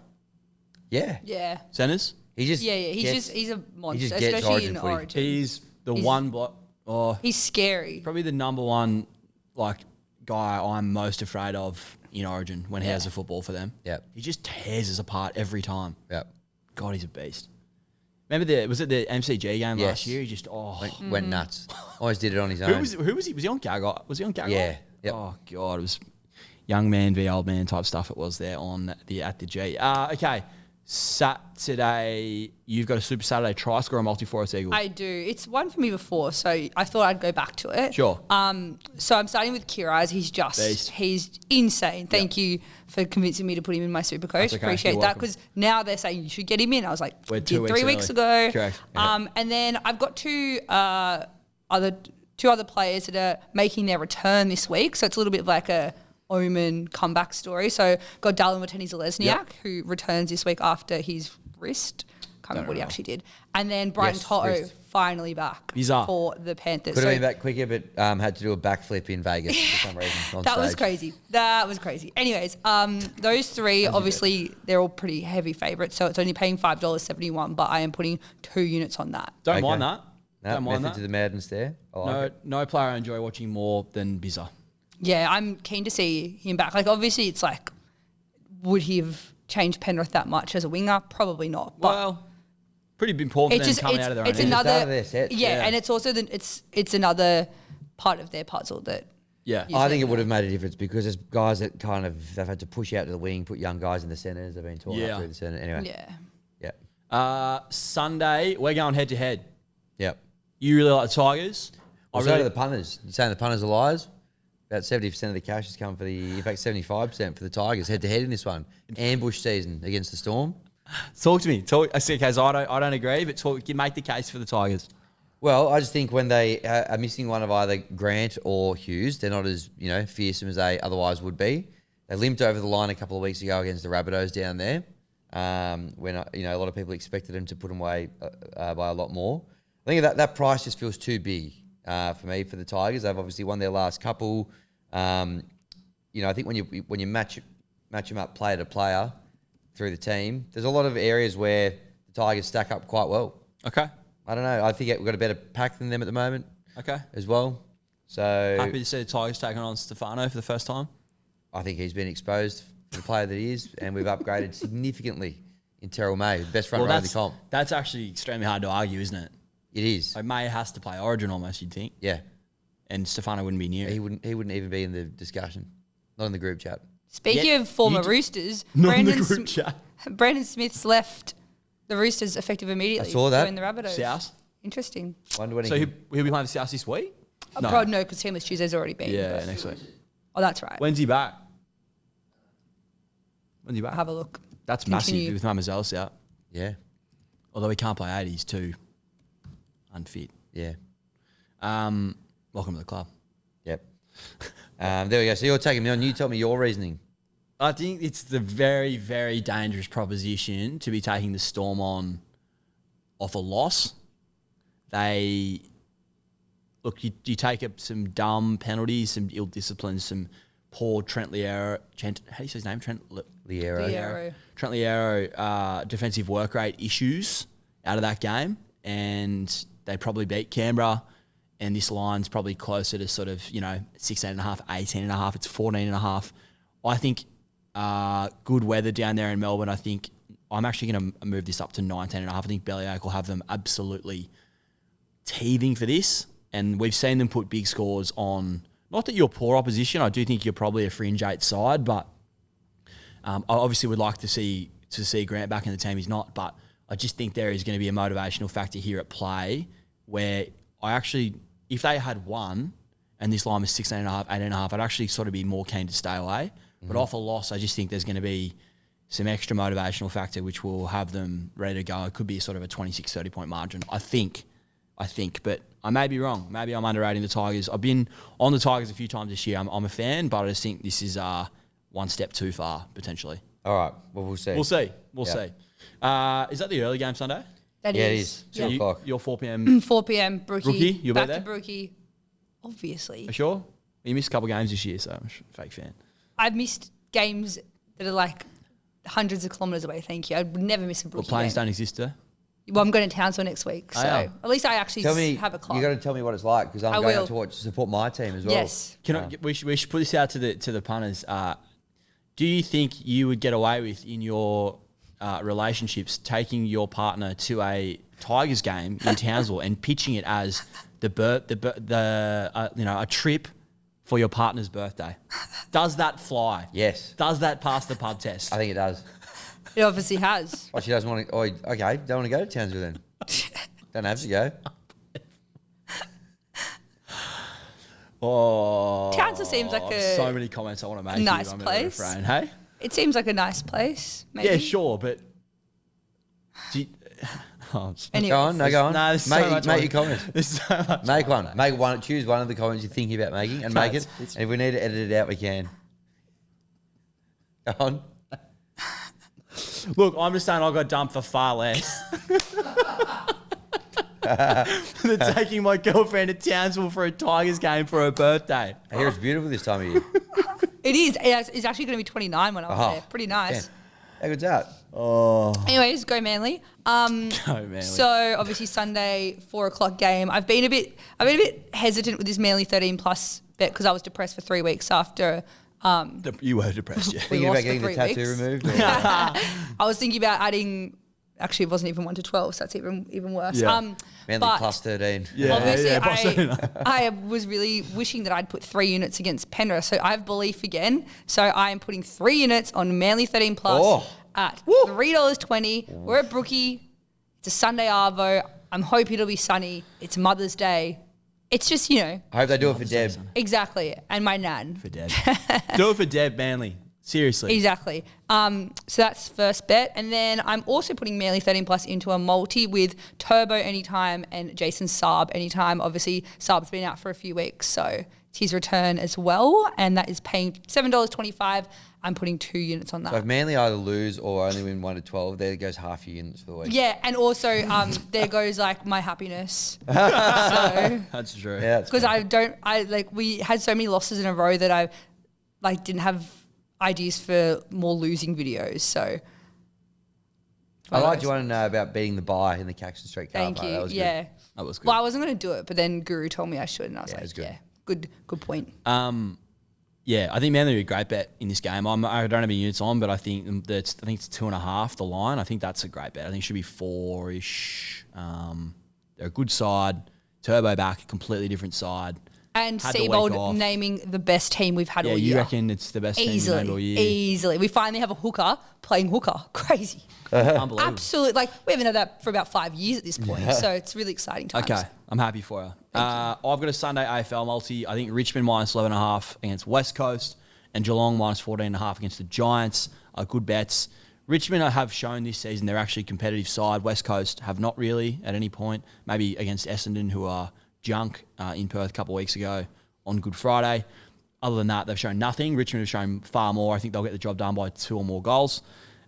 B: Yeah.
C: Yeah.
A: Centers?
B: He just
C: He's a monster,
B: just gets
C: especially
B: Origin
C: in
B: footy.
C: Origin.
A: He's the one block. Oh,
C: He's scary.
A: probably the number one guy I'm most afraid of in Origin when he has a football for them.
B: Yep.
A: He just tears us apart every time.
B: Yep.
A: God, he's a beast. Remember was it the MCG game
B: Yes.
A: last year? He just
B: Went nuts. Always did it on his own.
A: who was he? Was he on Gagai? Was he on Gagai?
B: Yeah. Yep.
A: Oh God, it was. young man v old man type stuff it was there at the G. Okay, Saturday, you've got a Super Saturday try score or multi for us, Eagle?
C: I do. It's won for me before, so I thought I'd go back to it.
A: Sure.
C: So I'm starting with Kiraz. He's insane. Thank you for convincing me to put him in my super coach.
A: Okay.
C: Appreciate
A: You're
C: that,
A: welcome.
C: because now they're saying you should get him in. I was like,
A: We're
C: did
A: 2
C: 3 weeks ago.
A: Correct. Yeah.
C: And then I've got two other players that are making their return this week. So it's a little bit like a Omen comeback story. So got Dallin Wateni-Zalesniak, who returns this week after his wrist. Can't remember what he actually did. And then Brighton Toto
B: wrist.
C: finally back
A: Bizarre.
C: for the Panthers.
B: Could have
C: So
B: been back quicker, but had to do a backflip in Vegas for some reason. On
C: that was
B: stage.
C: crazy. Anyways, those three, obviously, they're all pretty heavy favourites. So it's only paying $5.71, but I am putting 2 units on that.
A: Don't
B: Okay.
A: mind that.
B: No,
A: Don't mind
B: method
A: that.
B: to the madness there. I like it.
A: No player I enjoy watching more than Bizza.
C: Yeah, I'm keen to see him back. Like, obviously, it's like, would he have changed Penrith that much as a winger? Probably not. But
A: Well, pretty important for them coming out of their own
C: it's
A: end.
C: another
B: Started their sets,
C: yeah,
A: yeah.
C: and it's also it's another part of their puzzle that
A: Yeah.
C: you
B: I think it
C: said.
B: would have made a difference because there's guys that kind of they've had to push out to the wing, put young guys in the centres. They've been torn
A: Yeah.
B: up through the centre. Anyway,
C: Yeah.
A: Sunday, we're going head to head.
B: Yep.
A: You really like the Tigers?
B: Well, so do the punters. You're saying the punters are liars? About 70% of the cash has come for in fact, 75% for the Tigers head to head in this one. Ambush season against the Storm.
A: Talk to me. I see, okay, so I don't agree, but make the case for the Tigers.
B: Well, I just think when they are missing one of either Grant or Hughes, they're not as fearsome as they otherwise would be. They limped over the line a couple of weeks ago against the Rabbitohs down there, when a lot of people expected them to put them away by a lot more. I think that price just feels too big for me for the Tigers. They've obviously won their last couple. I think when you match them up player to player through the team, there's a lot of areas where the Tigers stack up quite well.
A: Okay.
B: I don't know. I think we've got a better pack than them at the moment
A: Okay.
B: as well. So
A: Happy to see the Tigers taking on Stefano for the first time.
B: I think he's been exposed for the player that he is, and we've upgraded significantly in Terrell May, best front row of the comp.
A: That's actually extremely hard to argue, isn't it?
B: It is.
A: Like May has to play Origin almost, you'd think,
B: Yeah.
A: and Stefano wouldn't be near.
B: He wouldn't even be in the discussion. Not in the group chat.
C: Speaking
A: Yeah,
C: of former
A: you d-
C: Roosters,
A: Not in the group chat.
C: Brandon Smith's left the Roosters effective immediately.
B: I saw that.
C: Joined the Rabbitohs.
A: South.
C: Interesting.
B: Wonder when he
A: So
B: can-
A: he'll be playing for South this week?
C: No, because Teamless Tuesday's already been.
A: Yeah,
C: but-
A: next week.
C: Oh, that's right.
A: When's he back? When's he back?
C: Have a look.
A: That's
C: Continue.
A: massive with Mamazel's out.
B: Yeah.
A: Although he can't play 80, he's too unfit.
B: Yeah.
A: Welcome to the club.
B: Yep. There we go. So you're taking me on. You tell me your reasoning.
A: I think it's the very, very dangerous proposition to be taking the Storm on off a loss. You take up some dumb penalties, some ill discipline, some poor Trent Liero. How do you say his name? Trent
B: Liero.
A: Trent Liero defensive work rate issues out of that game, and they probably beat Canberra. And this line's probably closer to sort of 16.5, 18.5. It's 14.5. I think good weather down there in Melbourne. I think I'm actually going to move this up to 19.5. I think Bellyache will have them absolutely teething for this. And we've seen them put big scores on. Not that you're poor opposition. I do think you're probably a fringe 8 side, but I obviously would like to see Grant back in the team. He's not, but I just think there is going to be a motivational factor here at play where if they had won and this line was 16.5, 18.5, I'd actually sort of be more keen to stay away. But off a loss, I just think there's going to be some extra motivational factor which will have them ready to go. It could be sort of a 26, 30 point margin, I think, but I may be wrong. Maybe I'm underrating the Tigers. I've been on the Tigers a few times this year. I'm a fan, but I just think this is one step too far, potentially.
B: All right. Well, we'll see.
A: We'll see. We'll
B: Yeah.
A: see. Is that the early game Sunday?
C: That
B: Yeah, it
C: is.
B: is.
A: So
B: 2 o'clock.
A: you're 4 p.m.
C: 4 p.m. Brookie.
A: Brookie, you'll be
C: back
A: there?
C: to Brookie. Obviously.
A: Are you sure? You missed a couple of games this year, so I'm a fake fan.
C: I've missed games that are like hundreds of kilometres away, thank you. I would never miss a
A: Well,
C: Brookie
A: planes
C: game.
A: don't exist there.
C: Well, I'm going to Townsville next week, so
A: yeah.
C: at least I actually
B: Tell me,
C: have a club.
B: you got to tell me what it's like because I'm
C: I
B: going
C: will.
B: out to support my team as well.
C: Yes.
A: We should put this out to the punters. Do you think you would get away with in your relationships taking your partner to a Tigers game in Townsville and pitching it as a trip for your partner's birthday. Does that fly?
B: Yes.
A: Does that pass the pub test?
B: I think it does.
C: It obviously has.
B: Oh, she doesn't want to. Oh, okay. Don't want to go to Townsville then. Don't have to go.
A: Oh,
C: Townsville seems like
A: so many comments I want to make.
C: nice
A: here, I'm
C: place.
A: gonna refrain, hey?
C: It seems like a nice place. Maybe.
A: Yeah, sure, but do you,
C: Anyway.
B: Go on. No, go on.
A: No, there's so
B: make
A: much
B: make your comments.
A: there's so much.
B: Make one. Make one. Choose one of the comments you're thinking about making and make it.
A: it's-
B: And if we need to edit it out, we can. Go on.
A: Look, I'm just saying I got dumped for far less than taking my girlfriend to Townsville for a Tigers game for her birthday.
B: I hear it's beautiful this time of year.
C: It is. It's actually going to be 29 when I'm there. Pretty nice.
B: Yeah. How good's that?
A: Oh,
C: Anyways, go Manly.
A: go Manly.
C: So obviously Sunday 4:00 game. I've been a bit hesitant with this Manly 13 plus bet because I was depressed for 3 weeks after.
A: You were depressed, yeah.
B: Thinking
C: lost
B: about getting
C: for
B: the
C: 3
B: tattoo
C: weeks.
B: removed? Or?
C: I was thinking about adding. Actually, it wasn't even 1 to 12, so that's even worse.
A: Yeah.
B: Manly
C: but
B: plus 13.
A: Yeah,
C: obviously,
A: yeah, Barcelona.
C: I was really wishing that I'd put 3 units against Penrith, so I have belief again. So I am putting 3 units on Manly 13 plus at $3.20. We're at Brookie. It's a Sunday arvo. I'm hoping it'll be sunny. It's Mother's Day. It's just,
B: I hope they do it for Deb.
C: exactly, and my nan.
A: For Deb. Do it for Deb, Manly. Seriously.
C: Exactly. So that's first bet. And then I'm also putting Manly 13 plus into a multi with Turbo anytime and Jason Saab anytime. Obviously, Saab's been out for a few weeks, so it's his return as well. And that is paying $7.25. I'm putting 2 units on that.
B: So if Manly either lose or only win 1 to 12, there goes half your units for the week.
C: Yeah, and also there goes like my happiness. So
A: That's true.
B: Yeah, that's
C: because
B: cool.
C: we had so many losses in a row that I didn't have ideas for more losing videos. So
B: I liked you want to know about beating the buy in the Caxton Street car
C: thank
B: park.
C: you.
B: That was
C: Yeah.
B: good.
A: That was good.
C: Well, I wasn't going to do it, but then Guru told me I should, and I was
B: Yeah, it
C: like,
B: was good.
C: yeah, good point.
A: Yeah, I think Manly are a great bet in this game. I don't have any units on, but I think it's 2.5 the line. I think that's a great bet. I think it should be 4-ish. They're a good side. Turbo back, a completely different side.
C: And
A: Had the week
C: Seabold
A: off.
C: naming the best team we've had
A: Yeah,
C: all
A: you
C: year.
A: reckon it's the best team we've made all year?
C: Easily. We finally have a hooker playing hooker. Crazy.
A: Unbelievable.
C: Absolutely. Like, we haven't had that for about 5 years at this point. So it's really exciting times.
A: Okay, I'm happy for you. I've got a Sunday AFL multi. I think Richmond minus 11.5 against West Coast and Geelong minus 14.5 against the Giants are good bets. Richmond have shown this season they're actually a competitive side. West Coast have not really at any point. Maybe against Essendon, who are junk in Perth a couple of weeks ago on Good Friday. Other than that, they've shown nothing. Richmond have shown far more. I think they'll get the job done by 2 or more goals.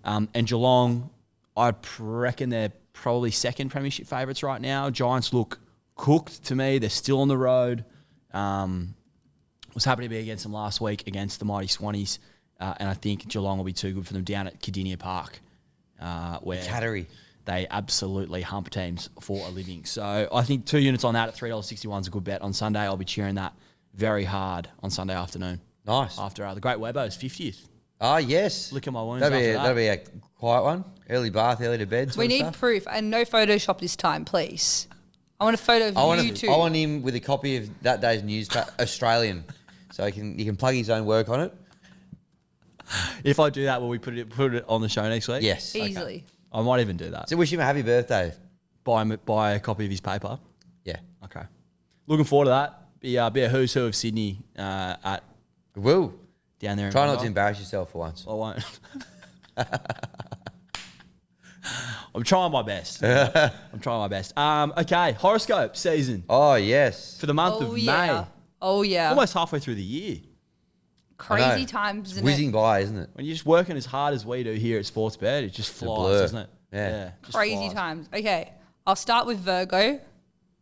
A: And Geelong, I reckon they're probably second premiership favourites right now. Giants look cooked to me. They're still on the road. Was happy to be against them last week against the mighty Swannies. And I think Geelong will be too good for them down at Cardinia Park, where
B: Cattery.
A: they absolutely hump teams for a living. So I think 2 units on that at $3.61 is a good bet on Sunday. I'll be cheering that very hard on Sunday afternoon.
B: Nice.
A: After the Great Webbo's 50th.
B: Oh, yes.
A: Licking my wounds
B: That'll be,
A: after that.
B: that'll be a quiet one. Early bath, early to bed.
C: We need
B: stuff.
C: proof and no Photoshop this time, please. I want a photo of you two.
B: I want him with a copy of that day's newspaper, Australian, so he can plug his own work on it.
A: If I do that, will we put it on the show next week?
B: Yes.
C: Easily.
A: I might even do that.
B: So wish him a happy birthday.
A: Buy a copy of his paper.
B: Yeah.
A: Okay. Looking forward to that. Be a who's who of Sydney at
B: Woo.
A: down there. In
B: Try not
A: Mumbai.
B: to embarrass yourself for once.
A: I won't. I'm trying my best. Okay, horoscope season
B: Oh, yes.
A: for the month of May.
C: Oh, yeah.
A: Almost halfway through the year.
B: I
C: Crazy
B: know.
C: times,
B: It's
C: isn't
B: whizzing
C: it?
B: by, isn't it?
A: When you're just working as hard as we do here at Sportsbet, it just flies,
B: blur.
A: doesn't it?
B: Yeah.
A: just
C: Crazy
A: flies.
C: times. Okay, I'll start with Virgo.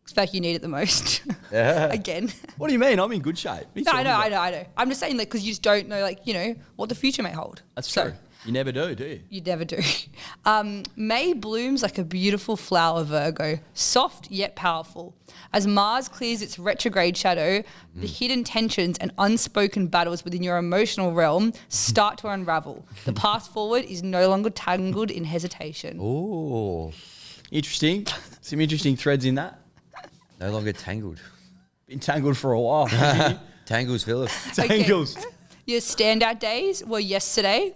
C: It's like you need it the most.
B: Yeah.
C: Again.
A: What do you mean? I'm in good shape. What are you
C: No,
A: talking
C: I
A: about?
C: know. I'm just saying, like, because you just don't know, like, what the future may hold.
A: That's
C: So,
A: true. You never do you?
C: You never do. May blooms like a beautiful flower, Virgo, soft yet powerful. As Mars clears its retrograde shadow, the hidden tensions and unspoken battles within your emotional realm start to unravel. The path forward is no longer tangled in hesitation.
B: Oh,
A: Interesting. Some interesting threads in that.
B: no longer tangled.
A: Been tangled for a while.
B: Tangles, Philip.
C: Okay.
A: Tangles.
C: Your standout days were yesterday.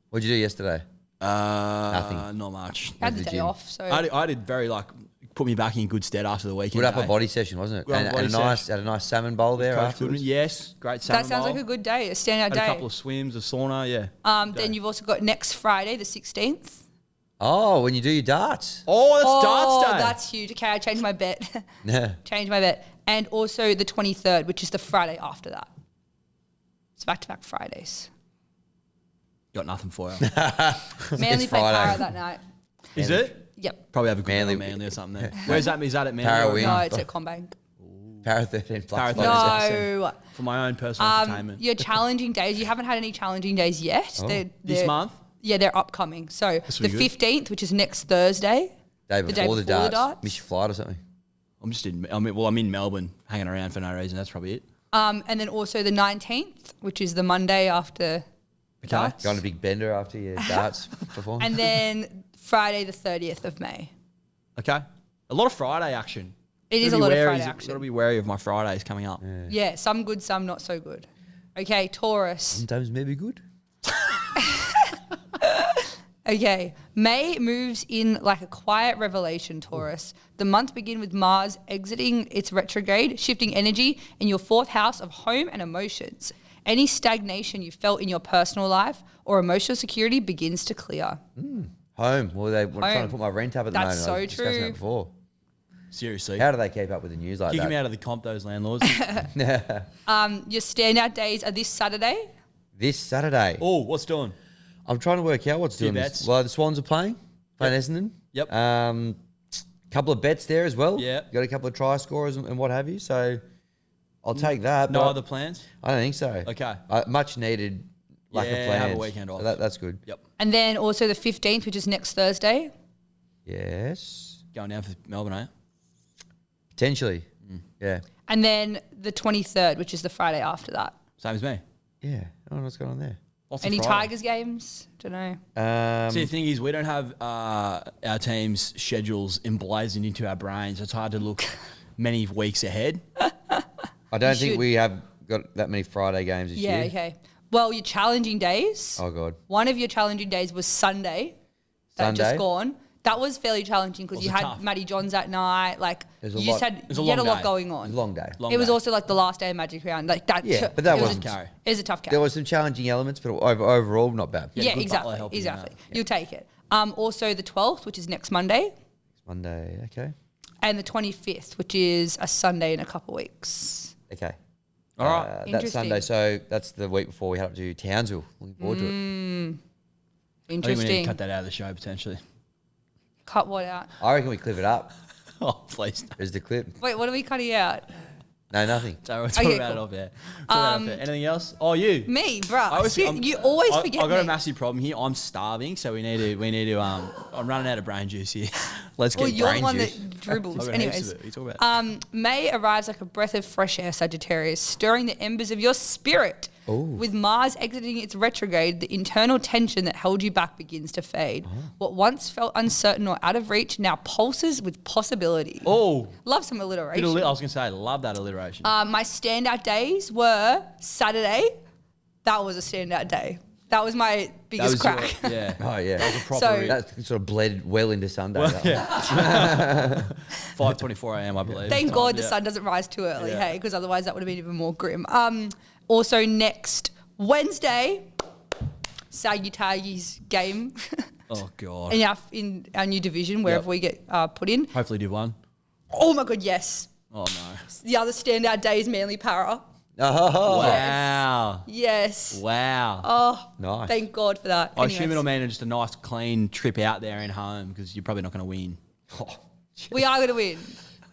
B: What'd you do yesterday?
A: Nothing. Not much.
C: I had
B: to
C: the
B: the
C: day
B: gym.
C: off, so
A: I did very put me back in good stead after the weekend.
B: Good upper
A: day.
B: body session, wasn't it?
A: Good upper body
B: And a
A: session.
B: nice salmon bowl there
A: Coach
B: afterwards.
A: Goodman, yes, great salmon
C: that sounds
A: bowl.
C: like a good day, a standout
A: Had
C: day.
A: a couple of swims, a sauna, yeah.
C: Then you've also got next Friday, the 16th.
B: Oh, when you do your darts.
A: Oh, that's darts day.
C: That's huge. Okay, I changed my bet.
B: Yeah.
C: Changed my bet. And also the 23rd, which is the Friday after that. It's back-to-back Fridays.
A: Got nothing for you.
C: Manly play
B: Friday.
C: Para that night.
A: Is it?
C: Yep.
A: Probably have a good
B: Manly-
A: Manly or something there. Where's that? Is that at Manly?
B: Para
A: or-
B: win.
C: No, it's at Combank.
B: Para 13 plus.
A: Para 13.
B: plus.
C: No.
A: For my own personal entertainment.
C: Your challenging days, you haven't had any challenging days yet.
B: Oh.
A: This month?
C: Yeah, they're upcoming. So the
A: really good.
C: 15th, which is next Thursday.
B: Day
C: The
B: before
C: day
B: the
C: before the
B: darts.
C: darts?
B: Miss your flight or something.
A: I'm in Melbourne, hanging around for no reason. That's probably it.
C: And then also the 19th, which is the Monday after darts.
B: Go on a big bender after your darts performance.
C: And then Friday, the 30th of May.
A: Okay. A lot of Friday action.
C: It is
A: Gotta
C: a
A: be
C: lot of
A: wary-
C: Friday
A: Got to
C: action.
A: be wary of my Fridays coming up.
C: Yeah, some good, some not so good. Okay, Taurus.
B: Sometimes maybe good.
C: Okay, May moves in like a quiet revelation, Taurus. The month begins with Mars exiting its retrograde, shifting energy in your fourth house of home and emotions. Any stagnation you felt in your personal life or emotional security begins to clear.
B: Home. Well, they were trying
C: Home.
B: to put my rent up at the
C: That's
B: moment. I was
C: so
B: discussing
C: true.
B: that before.
A: Seriously.
B: How do they keep up with the news like
A: Kick
B: that?
A: me out of the comp, those landlords.
C: Your standout days are this Saturday.
B: This Saturday.
A: Oh, what's doing?
B: I'm trying to work out what's
A: Few
B: doing this.
A: bets.
B: Well, the Swans are playing Essendon.
A: Yep.
B: Couple of bets there as well.
A: Yeah.
B: Got a couple of try scorers and what have you. So I'll take that.
A: No
B: but
A: other plans?
B: I don't think so.
A: Okay.
B: Much needed lack
A: Yeah,
B: of plans.
A: have a weekend off.
B: So that's good.
A: Yep.
C: And then also the 15th, which is next Thursday.
B: Yes.
A: Going down for Melbourne, eh?
B: Potentially. Yeah.
C: And then the 23rd, which is the Friday after that.
A: Same as me.
B: Yeah. I don't know what's going on there.
A: Lots
C: Any
A: of Friday.
C: Tigers games? Don't know.
A: See, the thing is, we don't have our team's schedules emblazoned into our brains. It's hard to look many weeks ahead.
B: I don't think
C: should.
B: we have got that many Friday games this
C: Yeah,
B: year.
C: okay. Well, your challenging days.
B: Oh, God.
C: One of your challenging days was Sunday. That
B: Sunday?
C: just gone. That was fairly challenging because
A: Was
C: you
A: it
C: had
A: tough?
C: Matty Johns that night. Like
B: There's a
C: you just
B: lot-
C: had
A: was a
C: you had a
A: long
C: lot
A: day.
C: going
B: It was
C: on.
B: a long day.
A: Long
C: It was
A: day.
C: also like the last day of Magic Round. Like that.
B: Yeah, but that
C: it was
B: wasn't-
A: carry.
C: It was a tough game.
B: There was some challenging elements, but overall, not bad.
A: Yeah,
C: Yeah,
A: good Butler
C: exactly.
A: helping you out.
C: Exactly. You'll take it. Also the 12th, which is next Monday,
B: Monday, okay.
C: and the 25th, which is a Sunday in a couple weeks.
B: Okay.
A: All right.
B: That's
C: Interesting.
B: Sunday, so that's the week before we head up to Townsville. Looking forward to it.
A: I think we need
C: Interesting.
A: to cut that out of the show potentially.
C: Cut what out?
B: I reckon we clip it up.
A: Oh, please.
B: There's the clip.
C: Wait, what are we cutting out?
B: No, nothing.
A: So we'll talk
C: Okay,
A: about
C: cool.
A: it off air. Talk about it off air. Anything else? Oh, you.
C: Me, bruh.
A: I always- I'm-
C: You always forget
A: I got a
C: me.
A: massive problem here. I'm starving, so we need to. I'm running out of brain juice here. Let's get
C: Well, you're the
A: brain
C: one
A: juice.
C: that dribbles.
A: I've got heaps
C: Anyways,
A: of it. You talk about it.
C: May arrives like a breath of fresh air, Sagittarius, stirring the embers of your spirit.
B: Ooh.
C: With Mars exiting its retrograde, the internal tension that held you back begins to fade. What once felt uncertain or out of reach now pulses with possibility.
A: Oh,
C: Love some
A: bit
C: alliteration.
A: of I was gonna say, love that alliteration.
C: My standout days were Saturday. That was a standout day. That was my
A: that
C: biggest
A: was
C: crack.
A: your, yeah.
B: Oh, yeah.
A: That was a proper.
C: So-
B: That sort of bled well into Sunday.
A: Well,
B: that one.
A: yeah. 5:24 a.m. I believe.
C: Thank
A: Time,
C: God the
A: yeah.
C: sun doesn't rise too early,
A: Yeah.
C: hey, because otherwise that would have been even more grim. Also next Wednesday, Sagittarius game
A: Oh god.
C: in our new division, wherever
A: Yep.
C: we get put in.
A: Hopefully, do one.
C: Oh my God, yes.
A: Oh no.
C: The other standout day is Manly Para.
B: Oh,
A: Wow.
C: Yes.
A: Wow.
C: Oh,
B: nice.
C: thank God for that.
A: I assume
C: Anyways,
A: it'll mean just a nice, clean trip out there and home because you're probably not going to win.
C: we are going to win.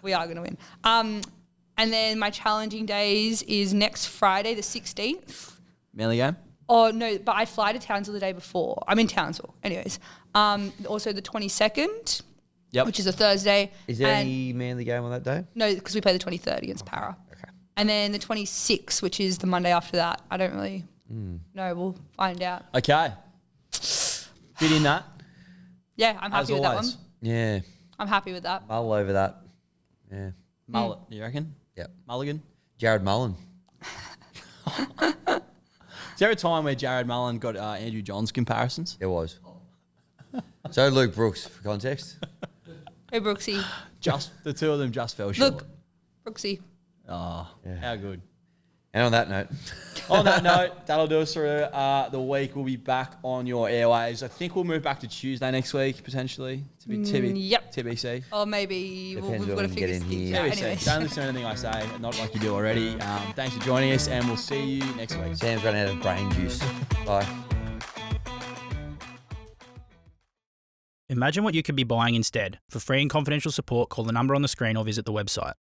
C: We are going to win. And then my challenging days is next Friday, the 16th.
A: Manly game.
C: Oh, no, but I fly to Townsville the day before. I'm in Townsville. Anyways. Also the 22nd,
A: Yep.
C: which is a Thursday.
B: Is there
C: and,
B: any Manly game on that day?
C: No, because we play the 23rd against Para.
B: Okay.
C: And then the 26th, which is the Monday after that. I don't really know. We'll find out.
A: Okay. Fit in that.
C: Yeah, I'm happy
A: As
C: with that one.
A: always.
B: Yeah.
C: I'm happy with that.
B: Mull over that. Yeah.
A: Mullet, you reckon?
B: Yep.
A: Mulligan?
B: Jared Mullen.
A: Is there a time where Jared Mullen got Andrew Johns comparisons?
B: There was. So Luke Brooks, for context.
C: Hey, Brooksy.
A: Just the two of them just fell short.
C: Look, Brooksy.
A: Oh, how good.
B: And on that note,
A: On that note, that'll do us for the week. We'll be back on your airwaves. I think we'll move back to Tuesday next week, potentially, to be
C: Yep.
A: TBC.
C: Or maybe
B: Depends
C: we've
B: when
C: got to
B: we can
C: figure
B: get in
C: things
B: here.
C: out.
A: TBC.
C: Anyways.
A: Don't listen to anything I say, not like you do already. Thanks for joining us, and we'll see you next week.
B: Sam's run out of brain juice. Bye.
D: Imagine what you could be buying instead. For free and confidential support, call the number on the screen or visit the website.